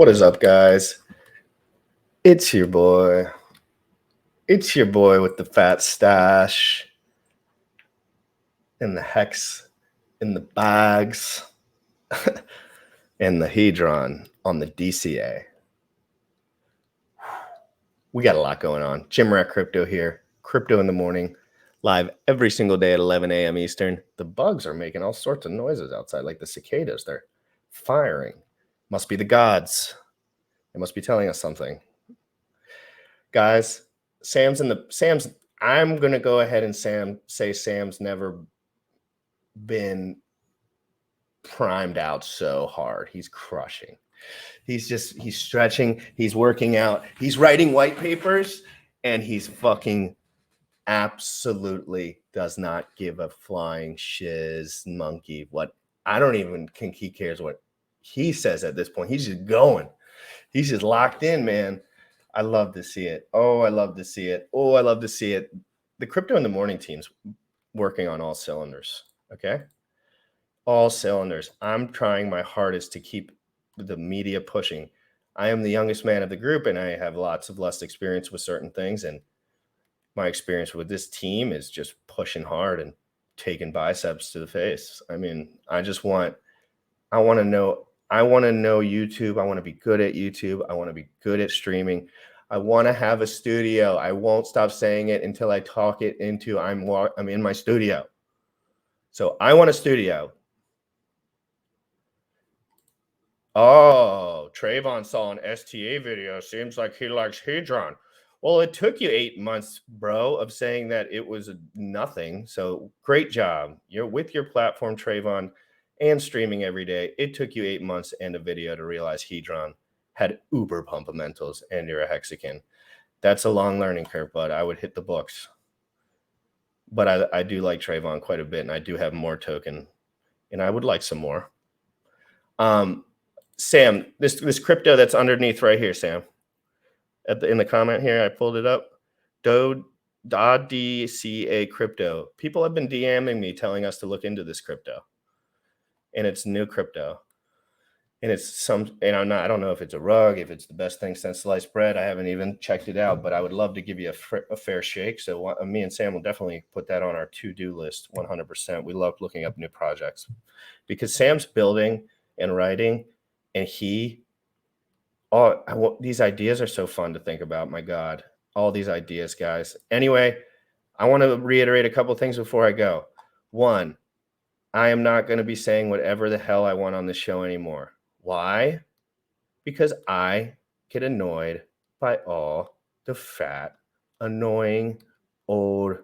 What is up, guys? It's your boy. It's your boy with the fat stash and the hex in the bags and the hedron on the DCA. We got a lot going on. Jim Rat Crypto here. Crypto in the morning. Live every single day at 11 a.m. Eastern. The bugs are making all sorts of noises outside, like the cicadas. They're firing. Must be the gods. They must be telling us something. Guys, I'm going to go ahead and say Sam's never been primed out so hard. He's crushing. He's stretching. He's working out. He's writing white papers, and he's fucking absolutely does not give a flying shiz monkey what. I don't even think he cares what he says at this point. He's just going. He's just locked in, man. I love to see it. Oh, I love to see it. Oh, I love to see it. The Crypto in the Morning team's working on all cylinders, okay? All cylinders. I'm trying my hardest to keep the media pushing. I am the youngest man of the group, and I have lots of less experience with certain things, and my experience with this team is just pushing hard and taking biceps to the face. I mean, I want to know YouTube. I want to be good at YouTube. I want to be good at streaming. I want to have a studio. I won't stop saying it until I talk it into I'm in my studio. So I want a studio. Oh, Trayvon saw an STA video. Seems like he likes Hedron. Well, it took you 8 months, bro, of saying that it was nothing. So great job. You're with your platform, Trayvon, and streaming every day. It took you 8 months and a video to realize Hedron had uber pumpamentals and you're a hexagon. That's a long learning curve, but I would hit the books. But I do like Trayvon quite a bit, and I do have more token, and I would like some more. Sam, this crypto that's underneath right here, Sam. In the comment here, I pulled it up. DCA crypto. People have been DMing me telling us to look into this crypto. And it's new crypto. And it's I don't know if it's a rug, if it's the best thing since sliced bread. I haven't even checked it out, but I would love to give you a fair shake. So me and Sam will definitely put that on our to-do list 100%. We love looking up new projects because Sam's building and writing, and these ideas are so fun to think about. My God, all these ideas, guys. Anyway, I want to reiterate a couple things before I go. One, I am not going to be saying whatever the hell I want on this show anymore. Why? Because I get annoyed by all the fat, annoying, old,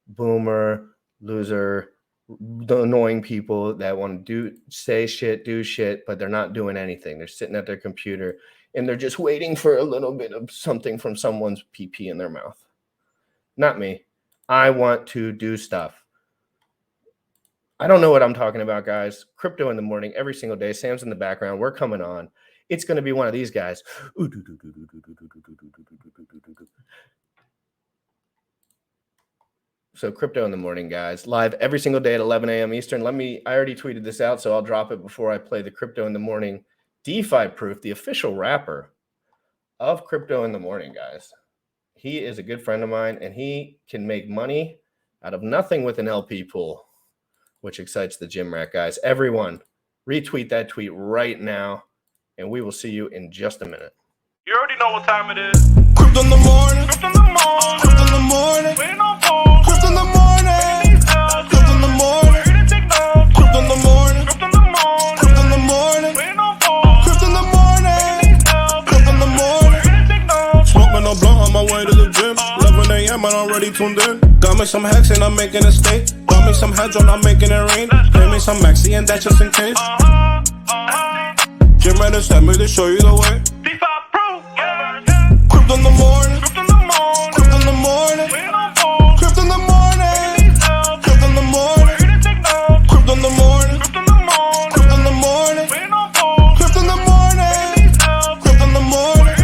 boomer, loser, the annoying people that want to say shit, do shit, but they're not doing anything. They're sitting at their computer and they're just waiting for a little bit of something from someone's pee in their mouth. Not me. I want to do stuff. I don't know what I'm talking about, guys. Crypto in the morning, every single day. Sam's in the background. We're coming on. It's going to be one of these guys. So crypto in the morning, guys. Live every single day at 11 a.m. Eastern. I already tweeted this out, so I'll drop it before I play the Crypto in the Morning DeFi Proof, the official rapper of Crypto in the Morning, guys. He is a good friend of mine, and he can make money out of nothing with an LP pool, which excites the gym rat guys. Everyone, retweet that tweet right now, and we will see you in just a minute. You already know what time it is. Crypto in the morning. Crypto in the morning. Crypto in the morning. Waiting on phone. Crypto in the morning. Crypto in the morning. Crypto in the morning. Crypto in the morning. Crypto in the morning. Waiting on phone. Crypto in the morning. Crypto in the morning. Smoking a blunt on my way to the gym. 11 a.m. and I'm already tuned in. Got me some hacks and I'm making a stake. Got me some heads on, I'm making it rain. Pay me some maxi and that's just in case. Jim Reddit sent me to show you the way. Crypto in the morning. Crypto in the morning. Crypto in the morning. Crypto in the morning. Crypto in the morning. Crypto in the morning. Crypto in the morning. Crypto in the morning. Crypto in the morning. Crypto in the morning.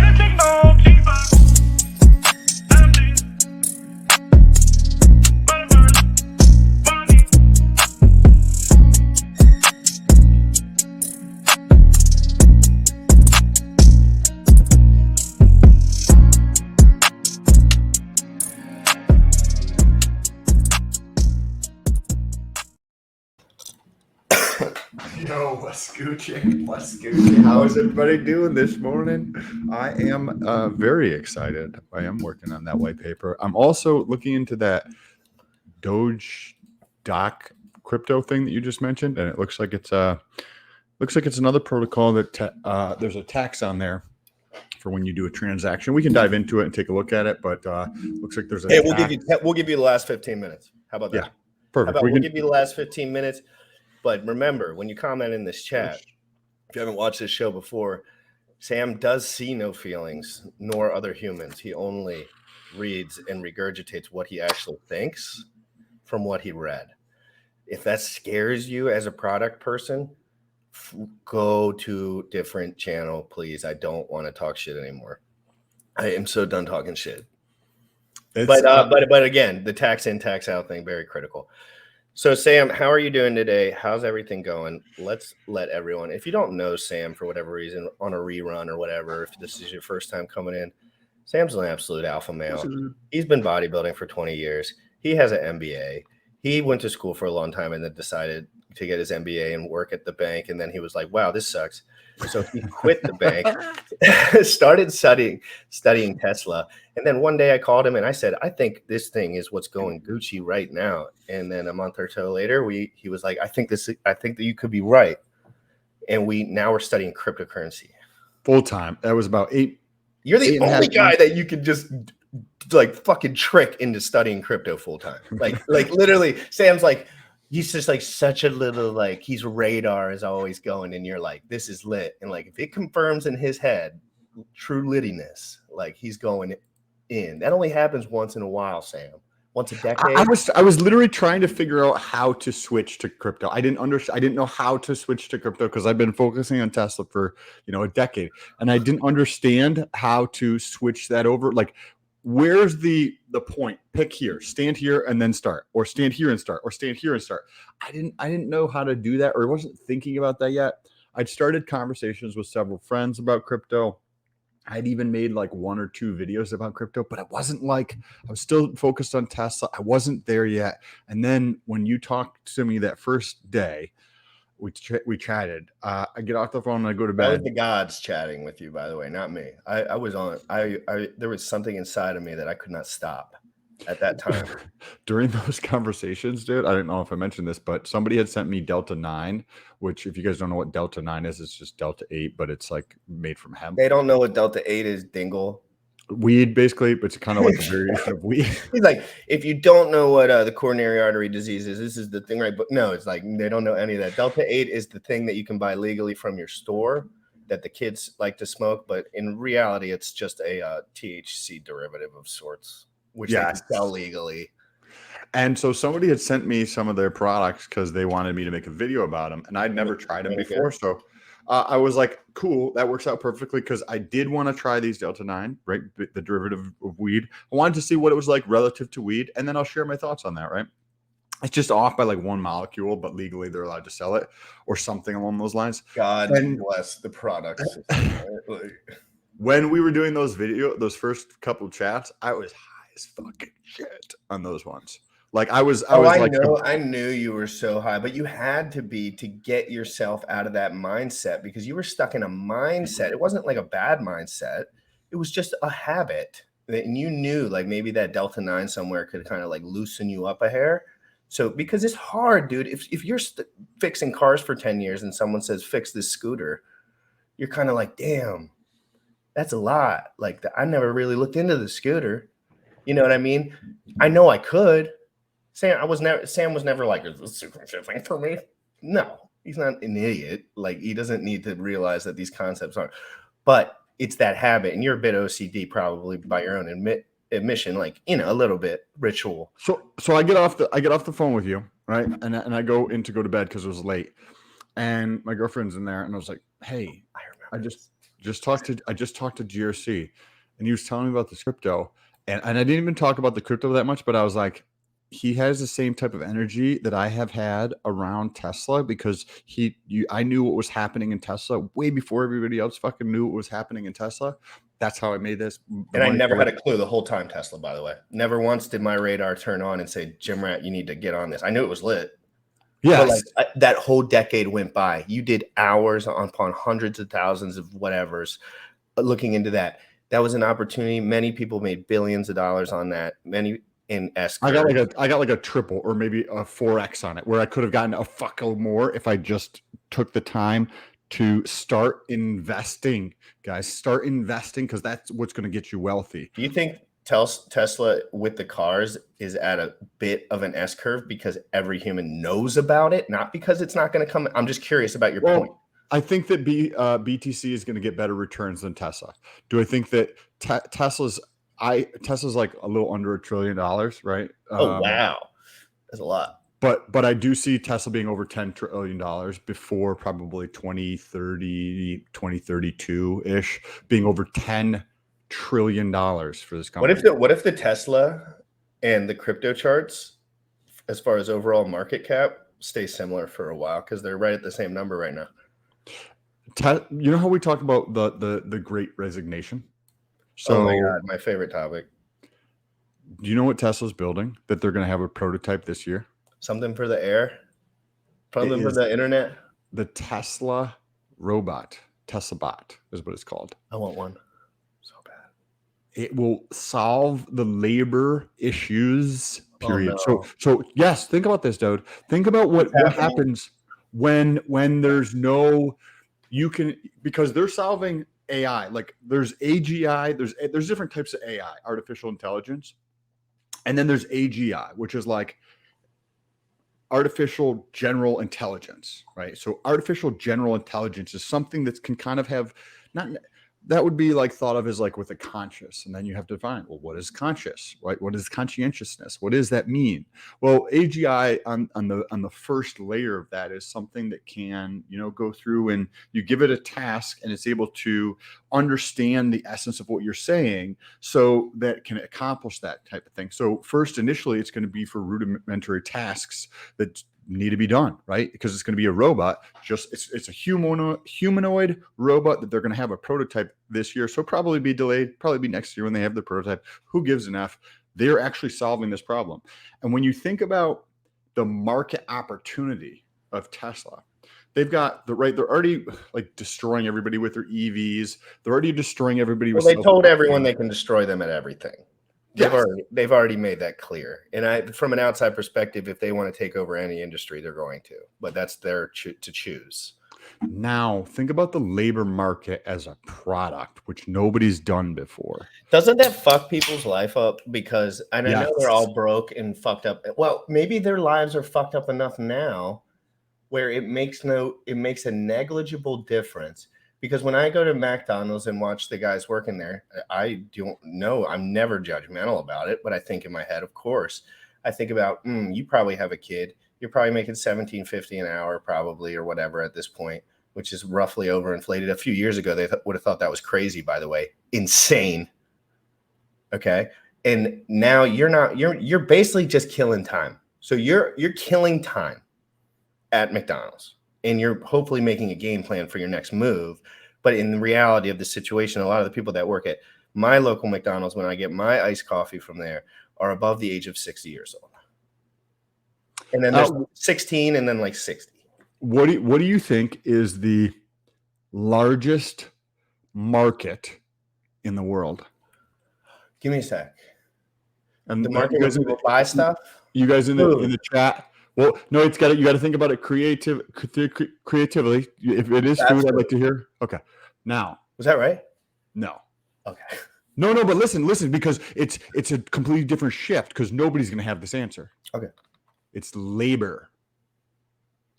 Yo, what's Gucci? What's Gucci? How is everybody doing this morning? I am very excited. I am working on that white paper. I'm also looking into that Doge Doc crypto thing that you just mentioned, and it looks like it's another protocol that there's a tax on there for when you do a transaction. We can dive into it and take a look at it, but looks like there's a Hey, tax. we'll give you the last 15 minutes. How about that? Yeah, perfect. We'll give you the last 15 minutes. But remember, when you comment in this chat, if you haven't watched this show before, Sam does see no feelings nor other humans. He only reads and regurgitates what he actually thinks from what he read. If that scares you as a product person, go to different channel, please. I don't want to talk shit anymore. I am so done talking shit. But again, the tax in, tax out thing, very critical. So Sam, how are you doing today? How's everything going? Let's let everyone, if you don't know Sam for whatever reason, on a rerun or whatever, if this is your first time coming in, Sam's an absolute alpha male. He's been bodybuilding for 20 years. He has an MBA. He went to school for a long time and then decided to get his MBA and work at the bank. And then he was like, wow, this sucks. So he quit the bank, started studying Tesla. And then one day I called him and I said, I think this thing is what's going Gucci right now. And then a month or so later, he was like, I think that you could be right. And now we're studying cryptocurrency. Full time. That was about 8. You're the only guy that you could just like fucking trick into studying crypto full time. Like literally, Sam's like, he's just like such a little, like his radar is always going, and you're like, this is lit. And like if it confirms in his head true littiness, like he's going in. That only happens once in a while, Sam. Once a decade. I was literally trying to figure out how to switch to crypto. I didn't know how to switch to crypto because I've been focusing on Tesla for a decade, and I didn't understand how to switch that over. Like, where's the point? Pick here, stand here, and then start, or stand here and start, or stand here and start. I didn't know how to do that, or wasn't thinking about that yet. I'd started conversations with several friends about crypto. I'd even made like 1 or 2 videos about crypto, but it wasn't like I was still focused on Tesla. I wasn't there yet. And then when you talked to me that first day, we chatted. I get off the phone and I go to bed. That was the gods chatting with you, by the way, not me. I was on. There was something inside of me that I could not stop at that time. During those conversations, dude, I don't know if I mentioned this, but somebody had sent me Delta 9, which if you guys don't know what Delta 9 is, it's just Delta 8, but it's like made from hemp. They don't know what Delta 8 is, dingle. Weed, basically, but it's kind of like a variation of weed. He's like, if you don't know what the coronary artery disease is, this is the thing, right? But no, it's like they don't know any of that. Delta 8 is the thing that you can buy legally from your store that the kids like to smoke, but in reality, it's just a THC derivative of sorts, which they can sell legally. And so somebody had sent me some of their products because they wanted me to make a video about them, and I'd never tried them before. So I was like, cool, that works out perfectly because I did want to try these Delta 9, right? The derivative of weed. I wanted to see what it was like relative to weed, and then I'll share my thoughts on that, right? It's just off by like 1 molecule, but legally they're allowed to sell it or something along those lines. God bless the product system. Right? When we were doing those first couple chats, I was high as fucking shit on those ones. Like I knew you were so high, but you had to be to get yourself out of that mindset because you were stuck in a mindset. It wasn't like a bad mindset. It was just a habit. And you knew like maybe that Delta 9 somewhere could kind of like loosen you up a hair. So because it's hard, dude, if you're fixing cars for 10 years and someone says, fix this scooter, you're kind of like, damn, that's a lot. Like I never really looked into the scooter. You know what I mean? I know I could. Sam was never like, is this super thing for me? No, he's not an idiot. Like he doesn't need to realize that these concepts aren't, but it's that habit. And you're a bit OCD probably by your own admission, like, a little bit ritual. So I get off the phone with you, right? And I go in to go to bed because it was late. And my girlfriend's in there and I was like, hey, I just talked to GRC and he was telling me about the crypto. And I didn't even talk about the crypto that much, but I was like, he has the same type of energy that I have had around Tesla because I knew what was happening in Tesla way before everybody else fucking knew what was happening in Tesla. That's how I made this. And I never had a clue the whole time Tesla, by the way. Never once did my radar turn on and say, Jim Rat, you need to get on this. I knew it was lit. But Yes. that whole decade went by. You did hours upon hundreds of thousands of whatevers looking into that. That was an opportunity. Many people made billions of dollars on that. Many in S I curve. got like a triple or maybe a 4x on it, where I could have gotten a fuckload more if I just took the time to start investing, guys. Start investing, because that's what's going to get you wealthy. Do you think Tesla with the cars is at a bit of an S curve because every human knows about it, not because it's not going to come? I'm just curious about your point. I think that BTC is going to get better returns than Tesla. Do I think that Tesla's like a little under $1 trillion, right? Oh, wow. That's a lot. But I do see Tesla being over $10 trillion before probably 2030, 2032-ish, being over $10 trillion for this company. What if the Tesla and the crypto charts, as far as overall market cap, stay similar for a while, because they're right at the same number right now? You know how we talk about the Great Resignation? So, oh my God, my favorite topic. Do you know what Tesla's building that they're going to have a prototype this year? Something for the air? Something for the internet? The Tesla robot, Tesla bot is what it's called. I want one so bad. It will solve the labor issues, period. Oh, no. So yes, think about this, dude. Think about what happens when there's no, because they're solving AI. Like there's AGI, there's different types of AI, artificial intelligence. And then there's AGI, which is like artificial general intelligence, right? So artificial general intelligence is something that can kind of have that would be like thought of as like with a conscious, and then you have to define, well, what is conscious, right? What is conscientiousness? What does that mean? Well, AGI on the first layer of that is something that can, go through and you give it a task and it's able to understand the essence of what you're saying, so that can accomplish that type of thing. So first, initially, it's going to be for rudimentary tasks that need to be done, right? Because it's going to be a robot. It's a humanoid robot that they're going to have a prototype this year. So probably be delayed, probably be next year when they have the prototype. Who gives an F? They're actually solving this problem. And when you think about the market opportunity of Tesla, they've got they're already like destroying everybody with their EVs. They're already destroying everybody with. Well, they told everyone they can destroy them at everything. Yes. They've already made that clear. And from an outside perspective, if they want to take over any industry, they're going to. But that's their to choose. Now, think about the labor market as a product, which nobody's done before. Doesn't that fuck people's life up? Because I Yes. know they're all broke and fucked up. Well, maybe their lives are fucked up enough now where it makes a negligible difference. Because when I go to McDonald's and watch the guys working there, I don't know. I'm never judgmental about it, but I think in my head, of course, I think about, you probably have a kid. You're probably making $17.50 an hour, probably, or whatever at this point, which is roughly overinflated. A few years ago, they would have thought that was crazy, by the way. Insane. Okay. And now you're basically just killing time. So you're killing time at McDonald's. And you're hopefully making a game plan for your next move. But in the reality of the situation, a lot of the people that work at my local McDonald's, when I get my iced coffee from there, are above the age of 60 years old. And then there's 16 and then like 60. What do you think is the largest market in the world? Give me a sec. And the market where people buy stuff? You guys in the chat. Well, no, you got to think about it creatively. If it is food, I'd like to hear. Okay. Now. Was that right? No. Okay. No, but listen, because it's a completely different shift, because nobody's going to have this answer. Okay. It's labor.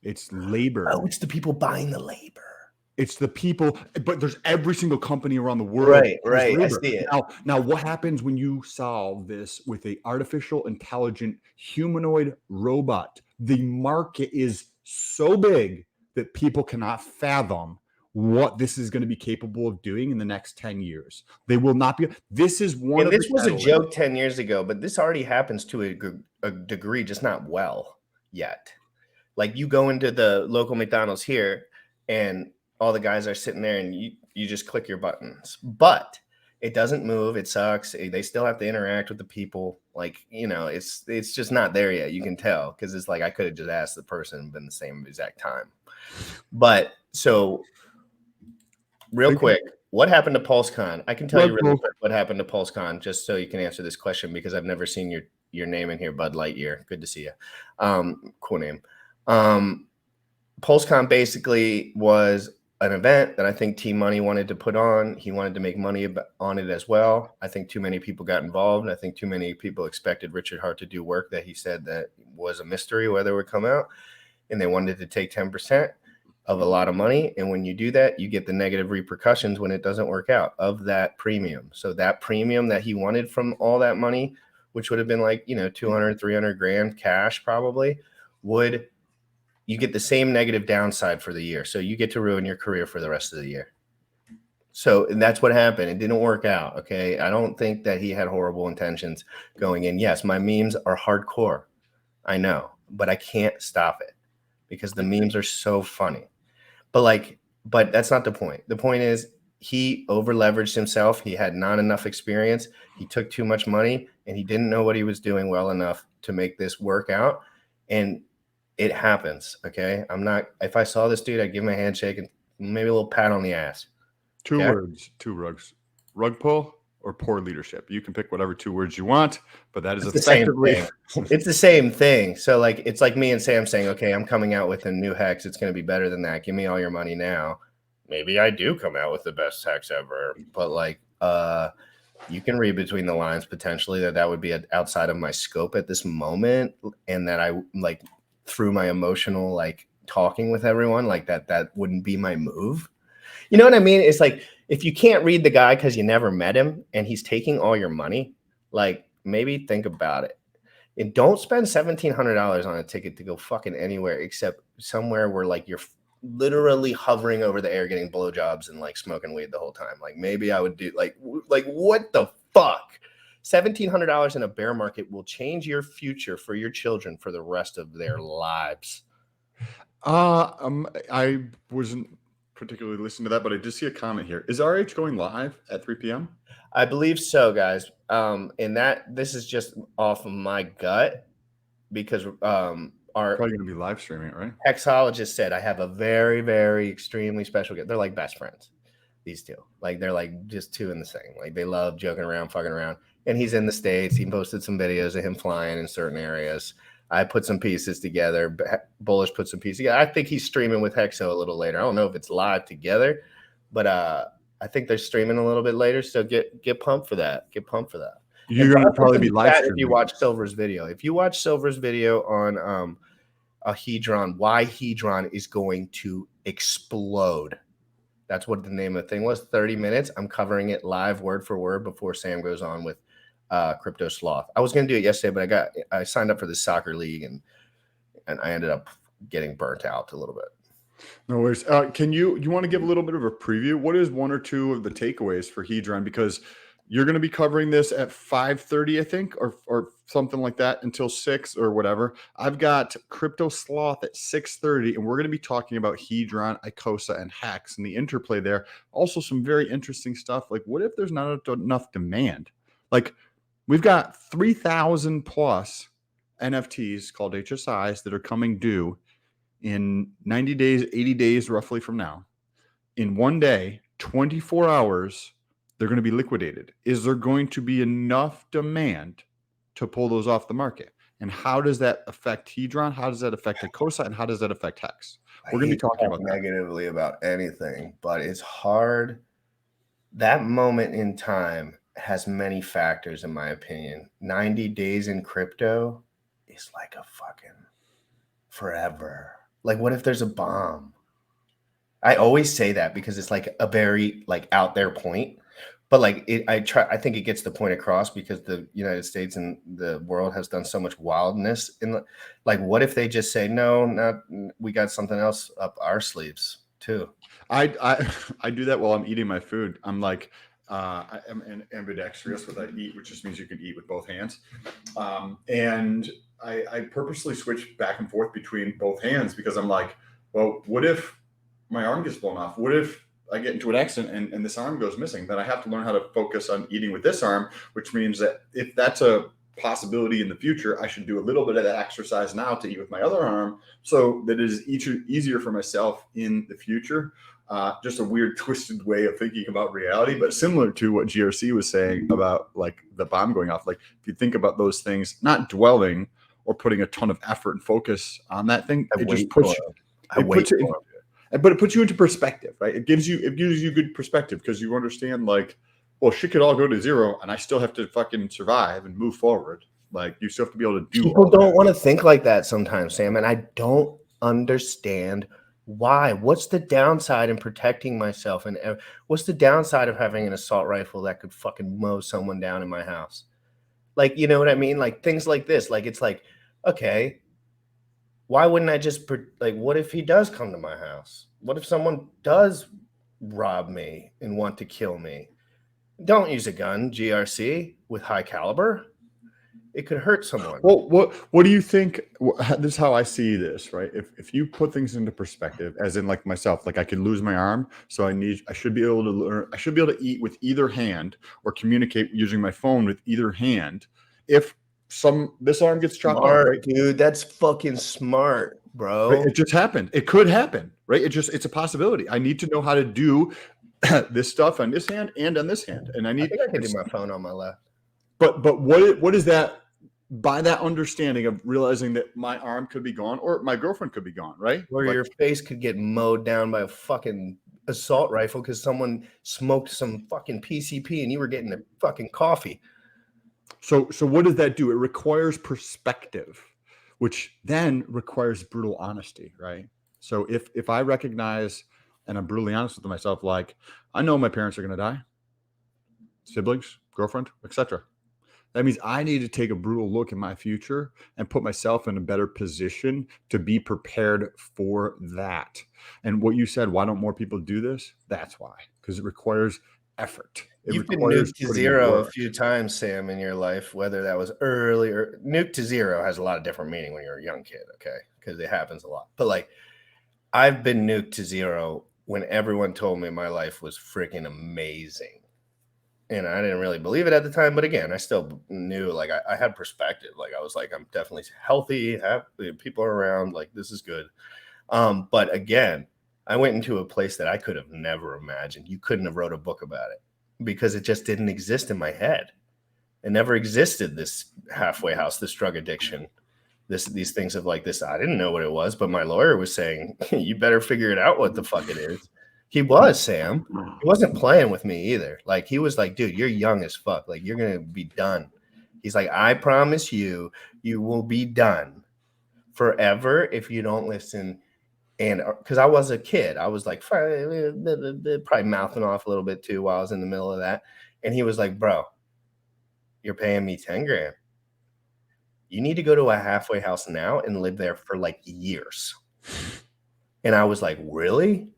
It's labor. Oh, it's the people buying the labor. It's the people, but there's every single company around the world. Right. I see it. Now, what happens when you solve this with a artificial intelligent humanoid robot? The market is so big that people cannot fathom what this is going to be capable of doing in the next 10 years. They will not be. This is one. And this was a joke 10 years ago, but this already happens to a degree, just not well yet. Like you go into the local McDonald's here and all the guys are sitting there and you just click your buttons. But It doesn't move. It sucks. They still have to interact with the people. Like, it's just not there yet. You can tell because it's like I could have just asked the person and been the same exact time. But so real quick, what happened to PulseCon? I can tell you really quick what happened to PulseCon, just so you can answer this question because I've never seen your name in here, Bud Lightyear. Good to see you. Cool name. PulseCon basically was an event that I think Team Money wanted to put on. He wanted to make money on it as well. I think too many people got involved. I think too many people expected Richard Hart to do work that he said that was a mystery whether it would come out, and they wanted to take 10% of a lot of money. And when you do that, you get the negative repercussions when it doesn't work out of that premium. So that premium that he wanted from all that money, which would have been like, 200, 300 grand cash probably, you get the same negative downside for the year. So you get to ruin your career for the rest of the year. So and that's what happened. It didn't work out. Okay. I don't think that he had horrible intentions going in. Yes, my memes are hardcore. I know, but I can't stop it because the memes are so funny. But that's not the point. The point is he over leveraged himself. He had not enough experience. He took too much money and he didn't know what he was doing well enough to make this work out. And it happens. Okay. If I saw this dude, I'd give him a handshake and maybe a little pat on the ass. Two words, two rugs, rug pull or poor leadership. You can pick whatever 2 words you want, but that is effectively it's the same thing. So it's like me and Sam saying, okay, I'm coming out with a new hex. It's going to be better than that. Give me all your money now. Maybe I do come out with the best hex ever, but you can read between the lines potentially that would be outside of my scope at this moment. And that I through my emotional, talking with everyone that wouldn't be my move. You know what I mean? It's like, if you can't read the guy because you never met him and he's taking all your money, maybe think about it. And don't spend $1,700 on a ticket to go fucking anywhere except somewhere where you're literally hovering over the air, getting blowjobs and smoking weed the whole time. Maybe I would do what the fuck? $1,700 in a bear market will change your future for your children for the rest of their lives. I wasn't particularly listening to that, but I did see a comment here. Is RH going live at 3 p.m.? I believe so, guys. This is just off of my gut because our probably going to be live streaming it, right? Hexologist said I have a very, very extremely special guest. They're like best friends, these two. They're just two in the same. They love joking around, fucking around. And he's in the States. He posted some videos of him flying in certain areas. I put some pieces together. Bullish put some pieces together. I think he's streaming with Hexo a little later. I don't know if it's live together, but I think they're streaming a little bit later. So get pumped for that. Get pumped for that. You're going to probably be live streaming. If you watch Silver's video. If you watch Silver's video on a Hedron, why Hedron is going to explode. That's what the name of the thing was. 30 minutes. I'm covering it live word for word before Sam goes on with Crypto Sloth. I was going to do it yesterday, but I signed up for the soccer league and I ended up getting burnt out a little bit. No worries. Can you want to give a little bit of a preview? What is 1 or 2 of the takeaways for Hedron? Because you're going to be covering this at 5:30, I think, or something like that until 6 or whatever. I've got Crypto Sloth at 6:30, and we're going to be talking about Hedron, Icosa, and Hex and the interplay there. Also, some very interesting stuff. What if there's not enough demand? We've got 3,000 plus NFTs called HSIs that are coming due in 90 days, 80 days roughly from now. In one day, 24 hours, they're going to be liquidated. Is there going to be enough demand to pull those off the market? And how does that affect Hedron? How does that affect Icosa? And how does that affect Hex? We're going to be talking about negatively about anything, but it's hard. That moment in time has many factors, in my opinion. 90 days in crypto is like a fucking forever. What if there's a bomb? I always say that because it's a very out there point. But I think it gets the point across because the United States and the world has done so much wildness in what if they just say, no, we got something else up our sleeves too. I do that while I'm eating my food. I'm I am ambidextrous with I eat, which just means you can eat with both hands. And I purposely switch back and forth between both hands because I'm well, what if my arm gets blown off? What if I get into an accident and this arm goes missing, then I have to learn how to focus on eating with this arm, which means that if that's a possibility in the future, I should do a little bit of that exercise now to eat with my other arm so that it is easier for myself in the future. Just a weird twisted way of thinking about reality, but similar to what GRC was saying about like the bomb going off. Like if you think about those things, not dwelling or putting a ton of effort and focus on that thing, it just puts you, but it puts you into perspective, right? It gives you good perspective because you understand like, well, shit could all go to zero and I still have to fucking survive and move forward. Like you still have to be able to do. People don't want to think like that sometimes, Sam, and I don't understand why. What's the downside in protecting myself, and what's the downside of having an assault rifle that could fucking mow someone down in my house? Like, you know what I mean? Like things like this. Like it's like, okay, why wouldn't I just like? What if he does come to my house? What if someone does rob me and want to kill me? Don't use a gun, GRC, with high caliber. It could hurt someone. Well, what do you think? This is how I see this, right? If you put things into perspective, as in like myself, like I could lose my arm, so I should be able to learn. I should be able to eat with either hand or communicate using my phone with either hand. If this arm gets chopped off, right? Dude, that's fucking smart, bro. Right? It just happened. It could happen, right? It's a possibility. I need to know how to do this stuff on this hand and on this hand, and I think I can do my phone on my left. But what is that? By that understanding of realizing that my arm could be gone or my girlfriend could be gone, right? Or like, your face could get mowed down by a fucking assault rifle because someone smoked some fucking PCP and you were getting a fucking coffee. So what does that do? It requires perspective, which then requires brutal honesty, right? So if I recognize and I'm brutally honest with myself, like I know my parents are going to die, siblings, girlfriend, etc. That means I need to take a brutal look at my future and put myself in a better position to be prepared for that. And what you said, why don't more people do this? That's why, because it requires effort. You've been nuked to zero a few times, Sam, in your life, whether that was early or nuked to zero has a lot of different meaning when you're a young kid, okay? Because it happens a lot. But like, I've been nuked to zero when everyone told me my life was freaking amazing. And I didn't really believe it at the time, but again, I still knew, like, I had perspective. Like, I was like, I'm definitely healthy, happy, people are around, like, this is good. But again, I went into a place that I could have never imagined. You couldn't have wrote a book about it because it just didn't exist in my head. It never existed, this halfway house, this drug addiction, these things of like this. I didn't know what it was, but my lawyer was saying, you better figure it out what the fuck it is. He was, Sam. He wasn't playing with me either. Like, he was like, dude, you're young as fuck. Like, you're going to be done. He's like, I promise you, you will be done forever if you don't listen. And because I was a kid, I was like, probably mouthing off a little bit too while I was in the middle of that. And he was like, bro, you're paying me 10 grand. You need to go to a halfway house now and live there for like years. And I was like, really?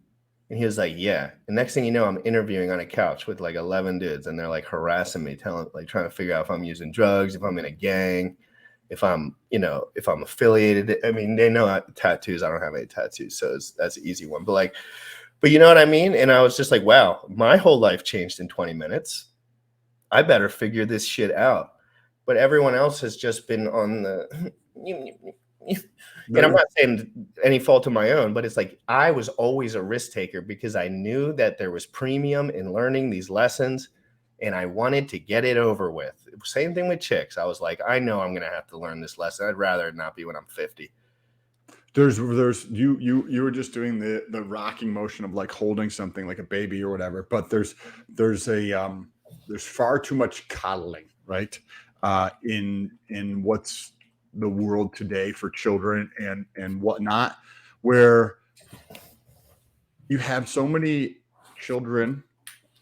And he was like, yeah. And next thing you know, I'm interviewing on a couch with like 11 dudes, and they're like harassing me, trying to figure out if I'm using drugs, if I'm in a gang, if I'm affiliated. I mean, they know tattoos. I don't have any tattoos, so that's an easy one. But you know what I mean? And I was just like, wow, my whole life changed in 20 minutes. I better figure this shit out. But everyone else has just been on the and I'm not saying any fault of my own, but it's like I was always a risk taker because I knew that there was premium in learning these lessons and I wanted to get it over with. Same thing with chicks. I was like, I know I'm going to have to learn this lesson. I'd rather it not be when I'm 50. There's you were just doing the rocking motion of like holding something like a baby or whatever, but there's far too much coddling, right? In what's the world today for children and whatnot, where you have so many children,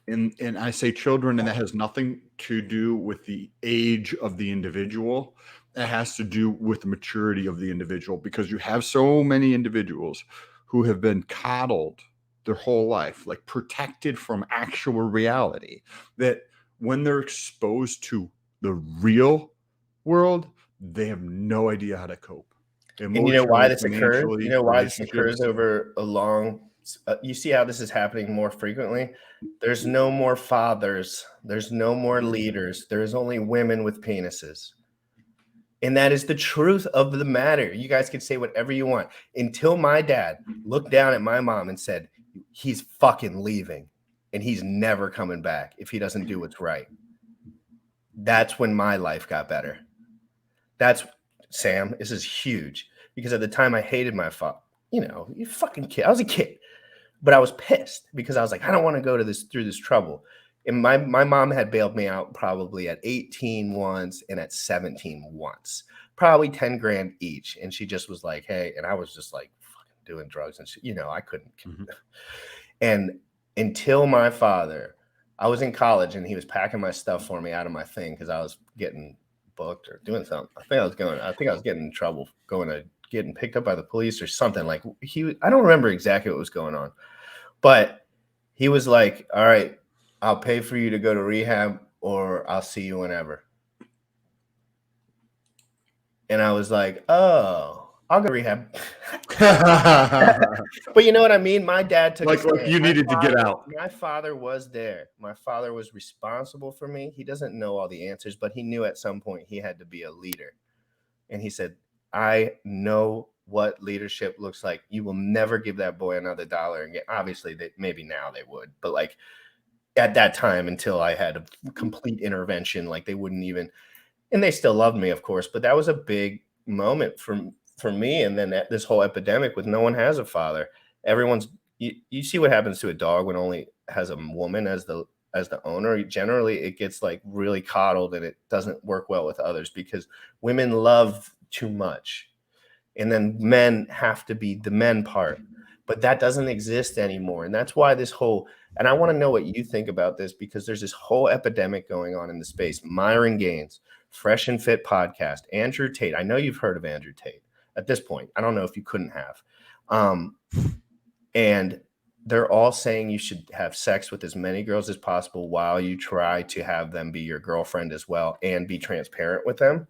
and I say children, and that has nothing to do with the age of the individual. It has to do with the maturity of the individual, because you have so many individuals who have been coddled their whole life, like protected from actual reality, that when they're exposed to the real world, they have no idea how to cope. And you know why this occurs? You know why this occurs over a long you see how this is happening more frequently. There's no more fathers. There's no more leaders. There is only women with penises. And that is the truth of the matter. You guys can say whatever you want. Until my dad looked down at my mom and said, he's fucking leaving and he's never coming back if he doesn't do what's right. That's when my life got better. That's, Sam, this is huge. Because at the time I hated my father. You know, you fucking kid. I was a kid. But I was pissed because I was like, I don't want to go through this trouble. And my mom had bailed me out probably at 18 once and at 17 once, probably 10 grand each. And she just was like, hey, and I was just like fucking doing drugs and she, I couldn't. Mm-hmm. And until my father, I was in college and he was packing my stuff for me out of my thing because I was getting booked or doing something. I think I was getting in trouble getting picked up by the police or something. Like I don't remember exactly what was going on, but he was like, all right, I'll pay for you to go to rehab or I'll see you whenever. And I was like, oh, I'll go to rehab. But you know what I mean? My dad took like you needed to get out. My father was there. My father was responsible for me. He doesn't know all the answers, but he knew at some point he had to be a leader. And he said, I know what leadership looks like. You will never give that boy another dollar. And obviously, maybe now they would, but like at that time, until I had a complete intervention, like they wouldn't even, and they still loved me, of course, but that was a big moment for me. And then this whole epidemic with no one has a father. Everyone's, you see what happens to a dog when only has a woman as the owner. Generally, it gets like really coddled and it doesn't work well with others because women love too much. And then men have to be the men part. But that doesn't exist anymore. And that's why and I want to know what you think about this, because there's this whole epidemic going on in the space. Myron Gaines, Fresh and Fit podcast, Andrew Tate. I know you've heard of Andrew Tate at this point. I don't know if you couldn't have. And they're all saying you should have sex with as many girls as possible while you try to have them be your girlfriend as well and be transparent with them.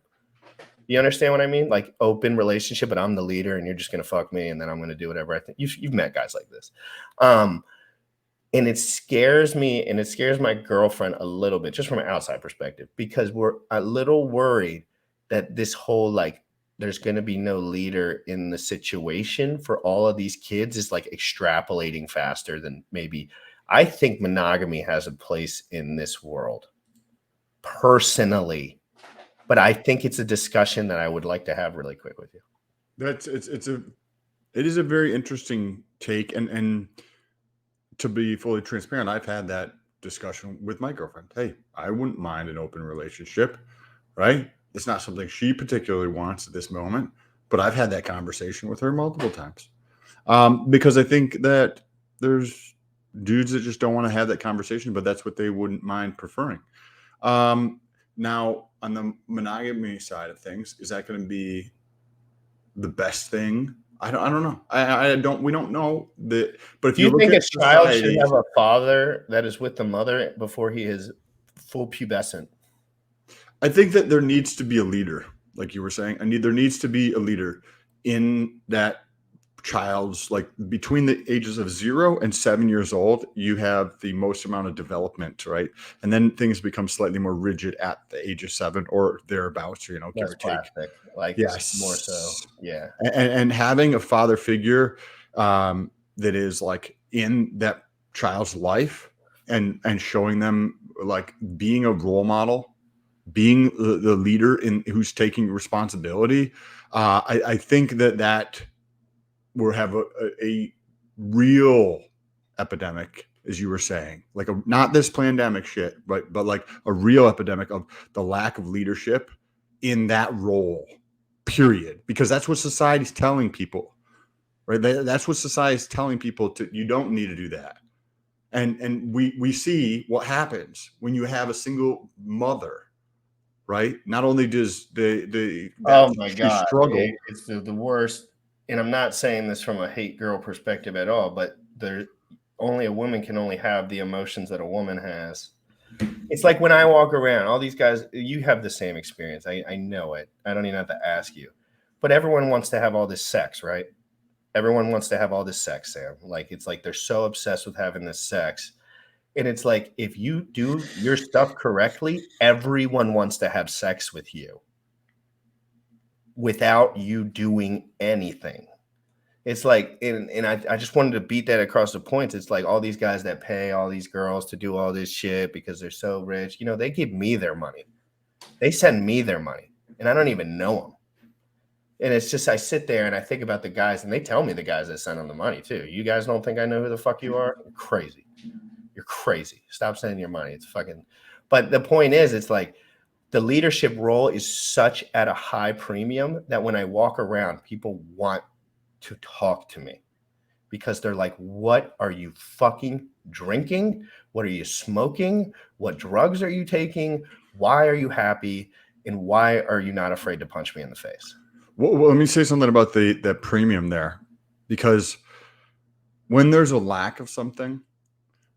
You understand what I mean? Like open relationship, but I'm the leader and you're just going to fuck me and then I'm going to do whatever I think. You've met guys like this. And it scares me and it scares my girlfriend a little bit, just from an outside perspective, because we're a little worried that this whole, like, there's going to be no leader in the situation for all of these kids is like extrapolating faster than maybe. I think monogamy has a place in this world personally. But I think it's a discussion that I would like to have really quick with you. It is a very interesting take, and to be fully transparent, I've had that discussion with my girlfriend. Hey, I wouldn't mind an open relationship, right? It's not something she particularly wants at this moment, but I've had that conversation with her multiple times because I think that there's dudes that just don't want to have that conversation, but that's what they wouldn't mind preferring. Now, on the monogamy side of things, is that going to be the best thing? I don't know. We don't know that. But if you think a child should have a father that is with the mother before he is full pubescent? I think that there needs to be a leader, like you were saying. There needs to be a leader in that child's, like between the ages of 0 and 7 years old, you have the most amount of development, right? And then things become slightly more rigid at the age of 7 or thereabouts, give or take. Like, yes, more so, yeah. And having a father figure that is like in that child's life and showing them, like, being a role model, being the leader who's taking responsibility. I think that we'll have a real epidemic, as you were saying, like not this pandemic shit, but like a real epidemic of the lack of leadership in that role, period. Because that's what society's telling people, right? That's what society's telling people you don't need to do that. And we see what happens when you have a single mother, right? Not only does oh my God, struggle, it's the worst. And I'm not saying this from a hate girl perspective at all, but only a woman can only have the emotions that a woman has. It's like when I walk around, all these guys, you have the same experience. I know it. I don't even have to ask you. But everyone wants to have all this sex, right? everyone wants to have all this sex, Sam. Like, it's like they're so obsessed with having this sex. And it's like, if you do your stuff correctly, everyone wants to have sex with you without you doing anything. It's like, and I just wanted to beat that across the points. It's like all these guys that pay all these girls to do all this shit because they're so rich, they give me their money. They send me their money, and I don't even know them. And it's just, I sit there and I think about the guys, and they tell me the guys that send them the money too. You guys don't think I know who the fuck you are? You're crazy. You're crazy. Stop sending your money. It's fucking, but the point is, it's like the leadership role is such at a high premium that when I walk around, people want to talk to me because they're like, what are you fucking drinking? What are you smoking? What drugs are you taking? Why are you happy? And why are you not afraid to punch me in the face? Well, let me say something about that premium there, because when there's a lack of something,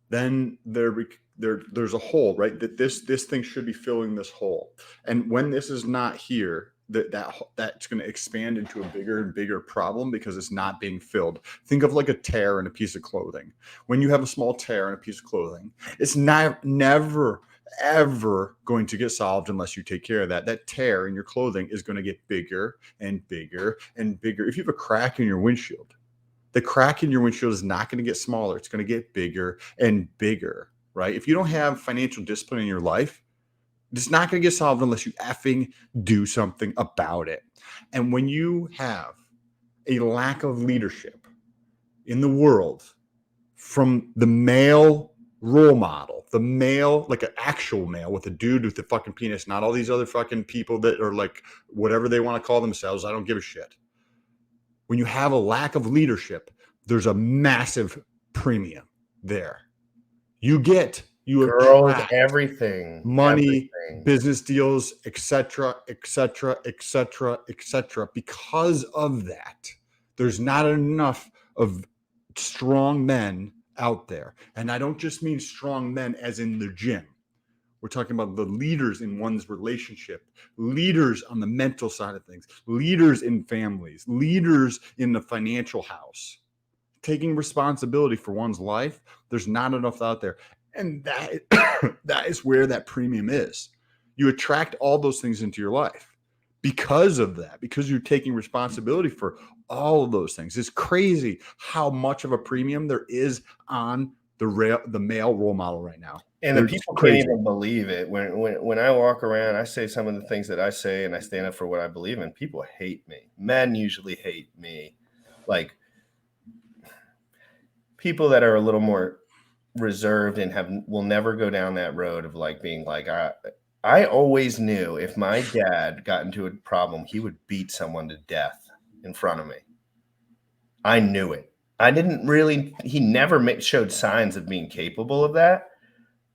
then there's a hole, right? That this thing should be filling this hole, and when this is not here, that's going to expand into a bigger and bigger problem because it's not being filled. Think of like a tear in a piece of clothing. When you have a small tear in a piece of clothing, it's never ever going to get solved unless you take care of that. That tear in your clothing is going to get bigger and bigger and bigger. If you have a crack in your windshield, the crack in your windshield is not going to get smaller. It's going to get bigger and bigger, right? If you don't have financial discipline in your life, it's not going to get solved unless you effing do something about it. And when you have a lack of leadership in the world from the male role model, the male, like an actual male with a dude with the fucking penis, not all these other fucking people that are like whatever they want to call themselves, I don't give a shit. When you have a lack of leadership, there's a massive premium there. You Girls, attract everything, money, everything. business deals, etc., etc., etc., etc. Because of that, there's not enough of strong men out there. And I don't just mean strong men as in the gym. We're talking about the leaders in one's relationship, leaders on the mental side of things, leaders in families, leaders in the financial house, taking responsibility for one's life. There's not enough out there. And that is where that premium is. You attract all those things into your life because of that, because you're taking responsibility for all of those things. It's crazy how much of a premium there is on the male role model right now. And the people can't even believe it. When I walk around, I say some of the things that I say and I stand up for what I believe in. People hate me. Men usually hate me. Like, people that are a little more reserved and will never go down that road of like being like, I always knew if my dad got into a problem, he would beat someone to death in front of me. I knew it. He never showed signs of being capable of that,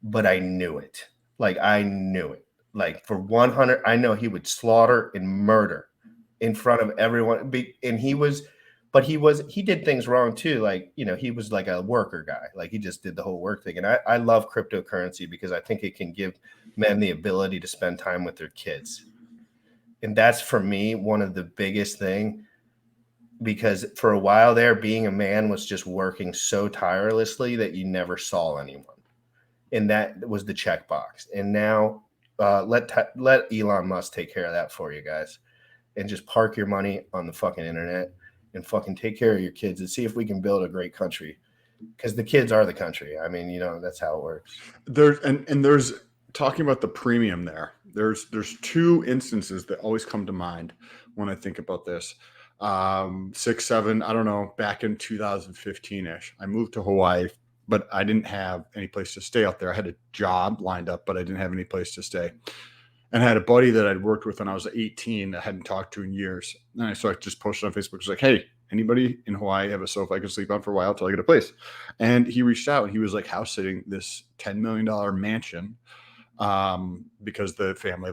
but I knew it. Like, I knew it. Like, for 100, I know he would slaughter and murder in front of everyone. And he did things wrong too. Like, he was like a worker guy. Like, he just did the whole work thing. And I love cryptocurrency because I think it can give men the ability to spend time with their kids. And that's, for me, one of the biggest thing, because for a while there, being a man was just working so tirelessly that you never saw anyone. And that was the checkbox. And now let Elon Musk take care of that for you guys, and just park your money on the fucking internet and fucking take care of your kids and see if we can build a great country, because the kids are the country. I mean, that's how it works. There's talking about the premium there. There's two instances that always come to mind when I think about this. 6, 7, I don't know, back in 2015-ish, I moved to Hawaii, but I didn't have any place to stay out there. I had a job lined up, but I didn't have any place to stay. And I had a buddy that I'd worked with when I was 18 that I hadn't talked to in years. And so I just posted on Facebook. It was like, hey, anybody in Hawaii have a sofa I can sleep on for a while until I get a place? And he reached out and he was like house sitting this $10 million mansion because the family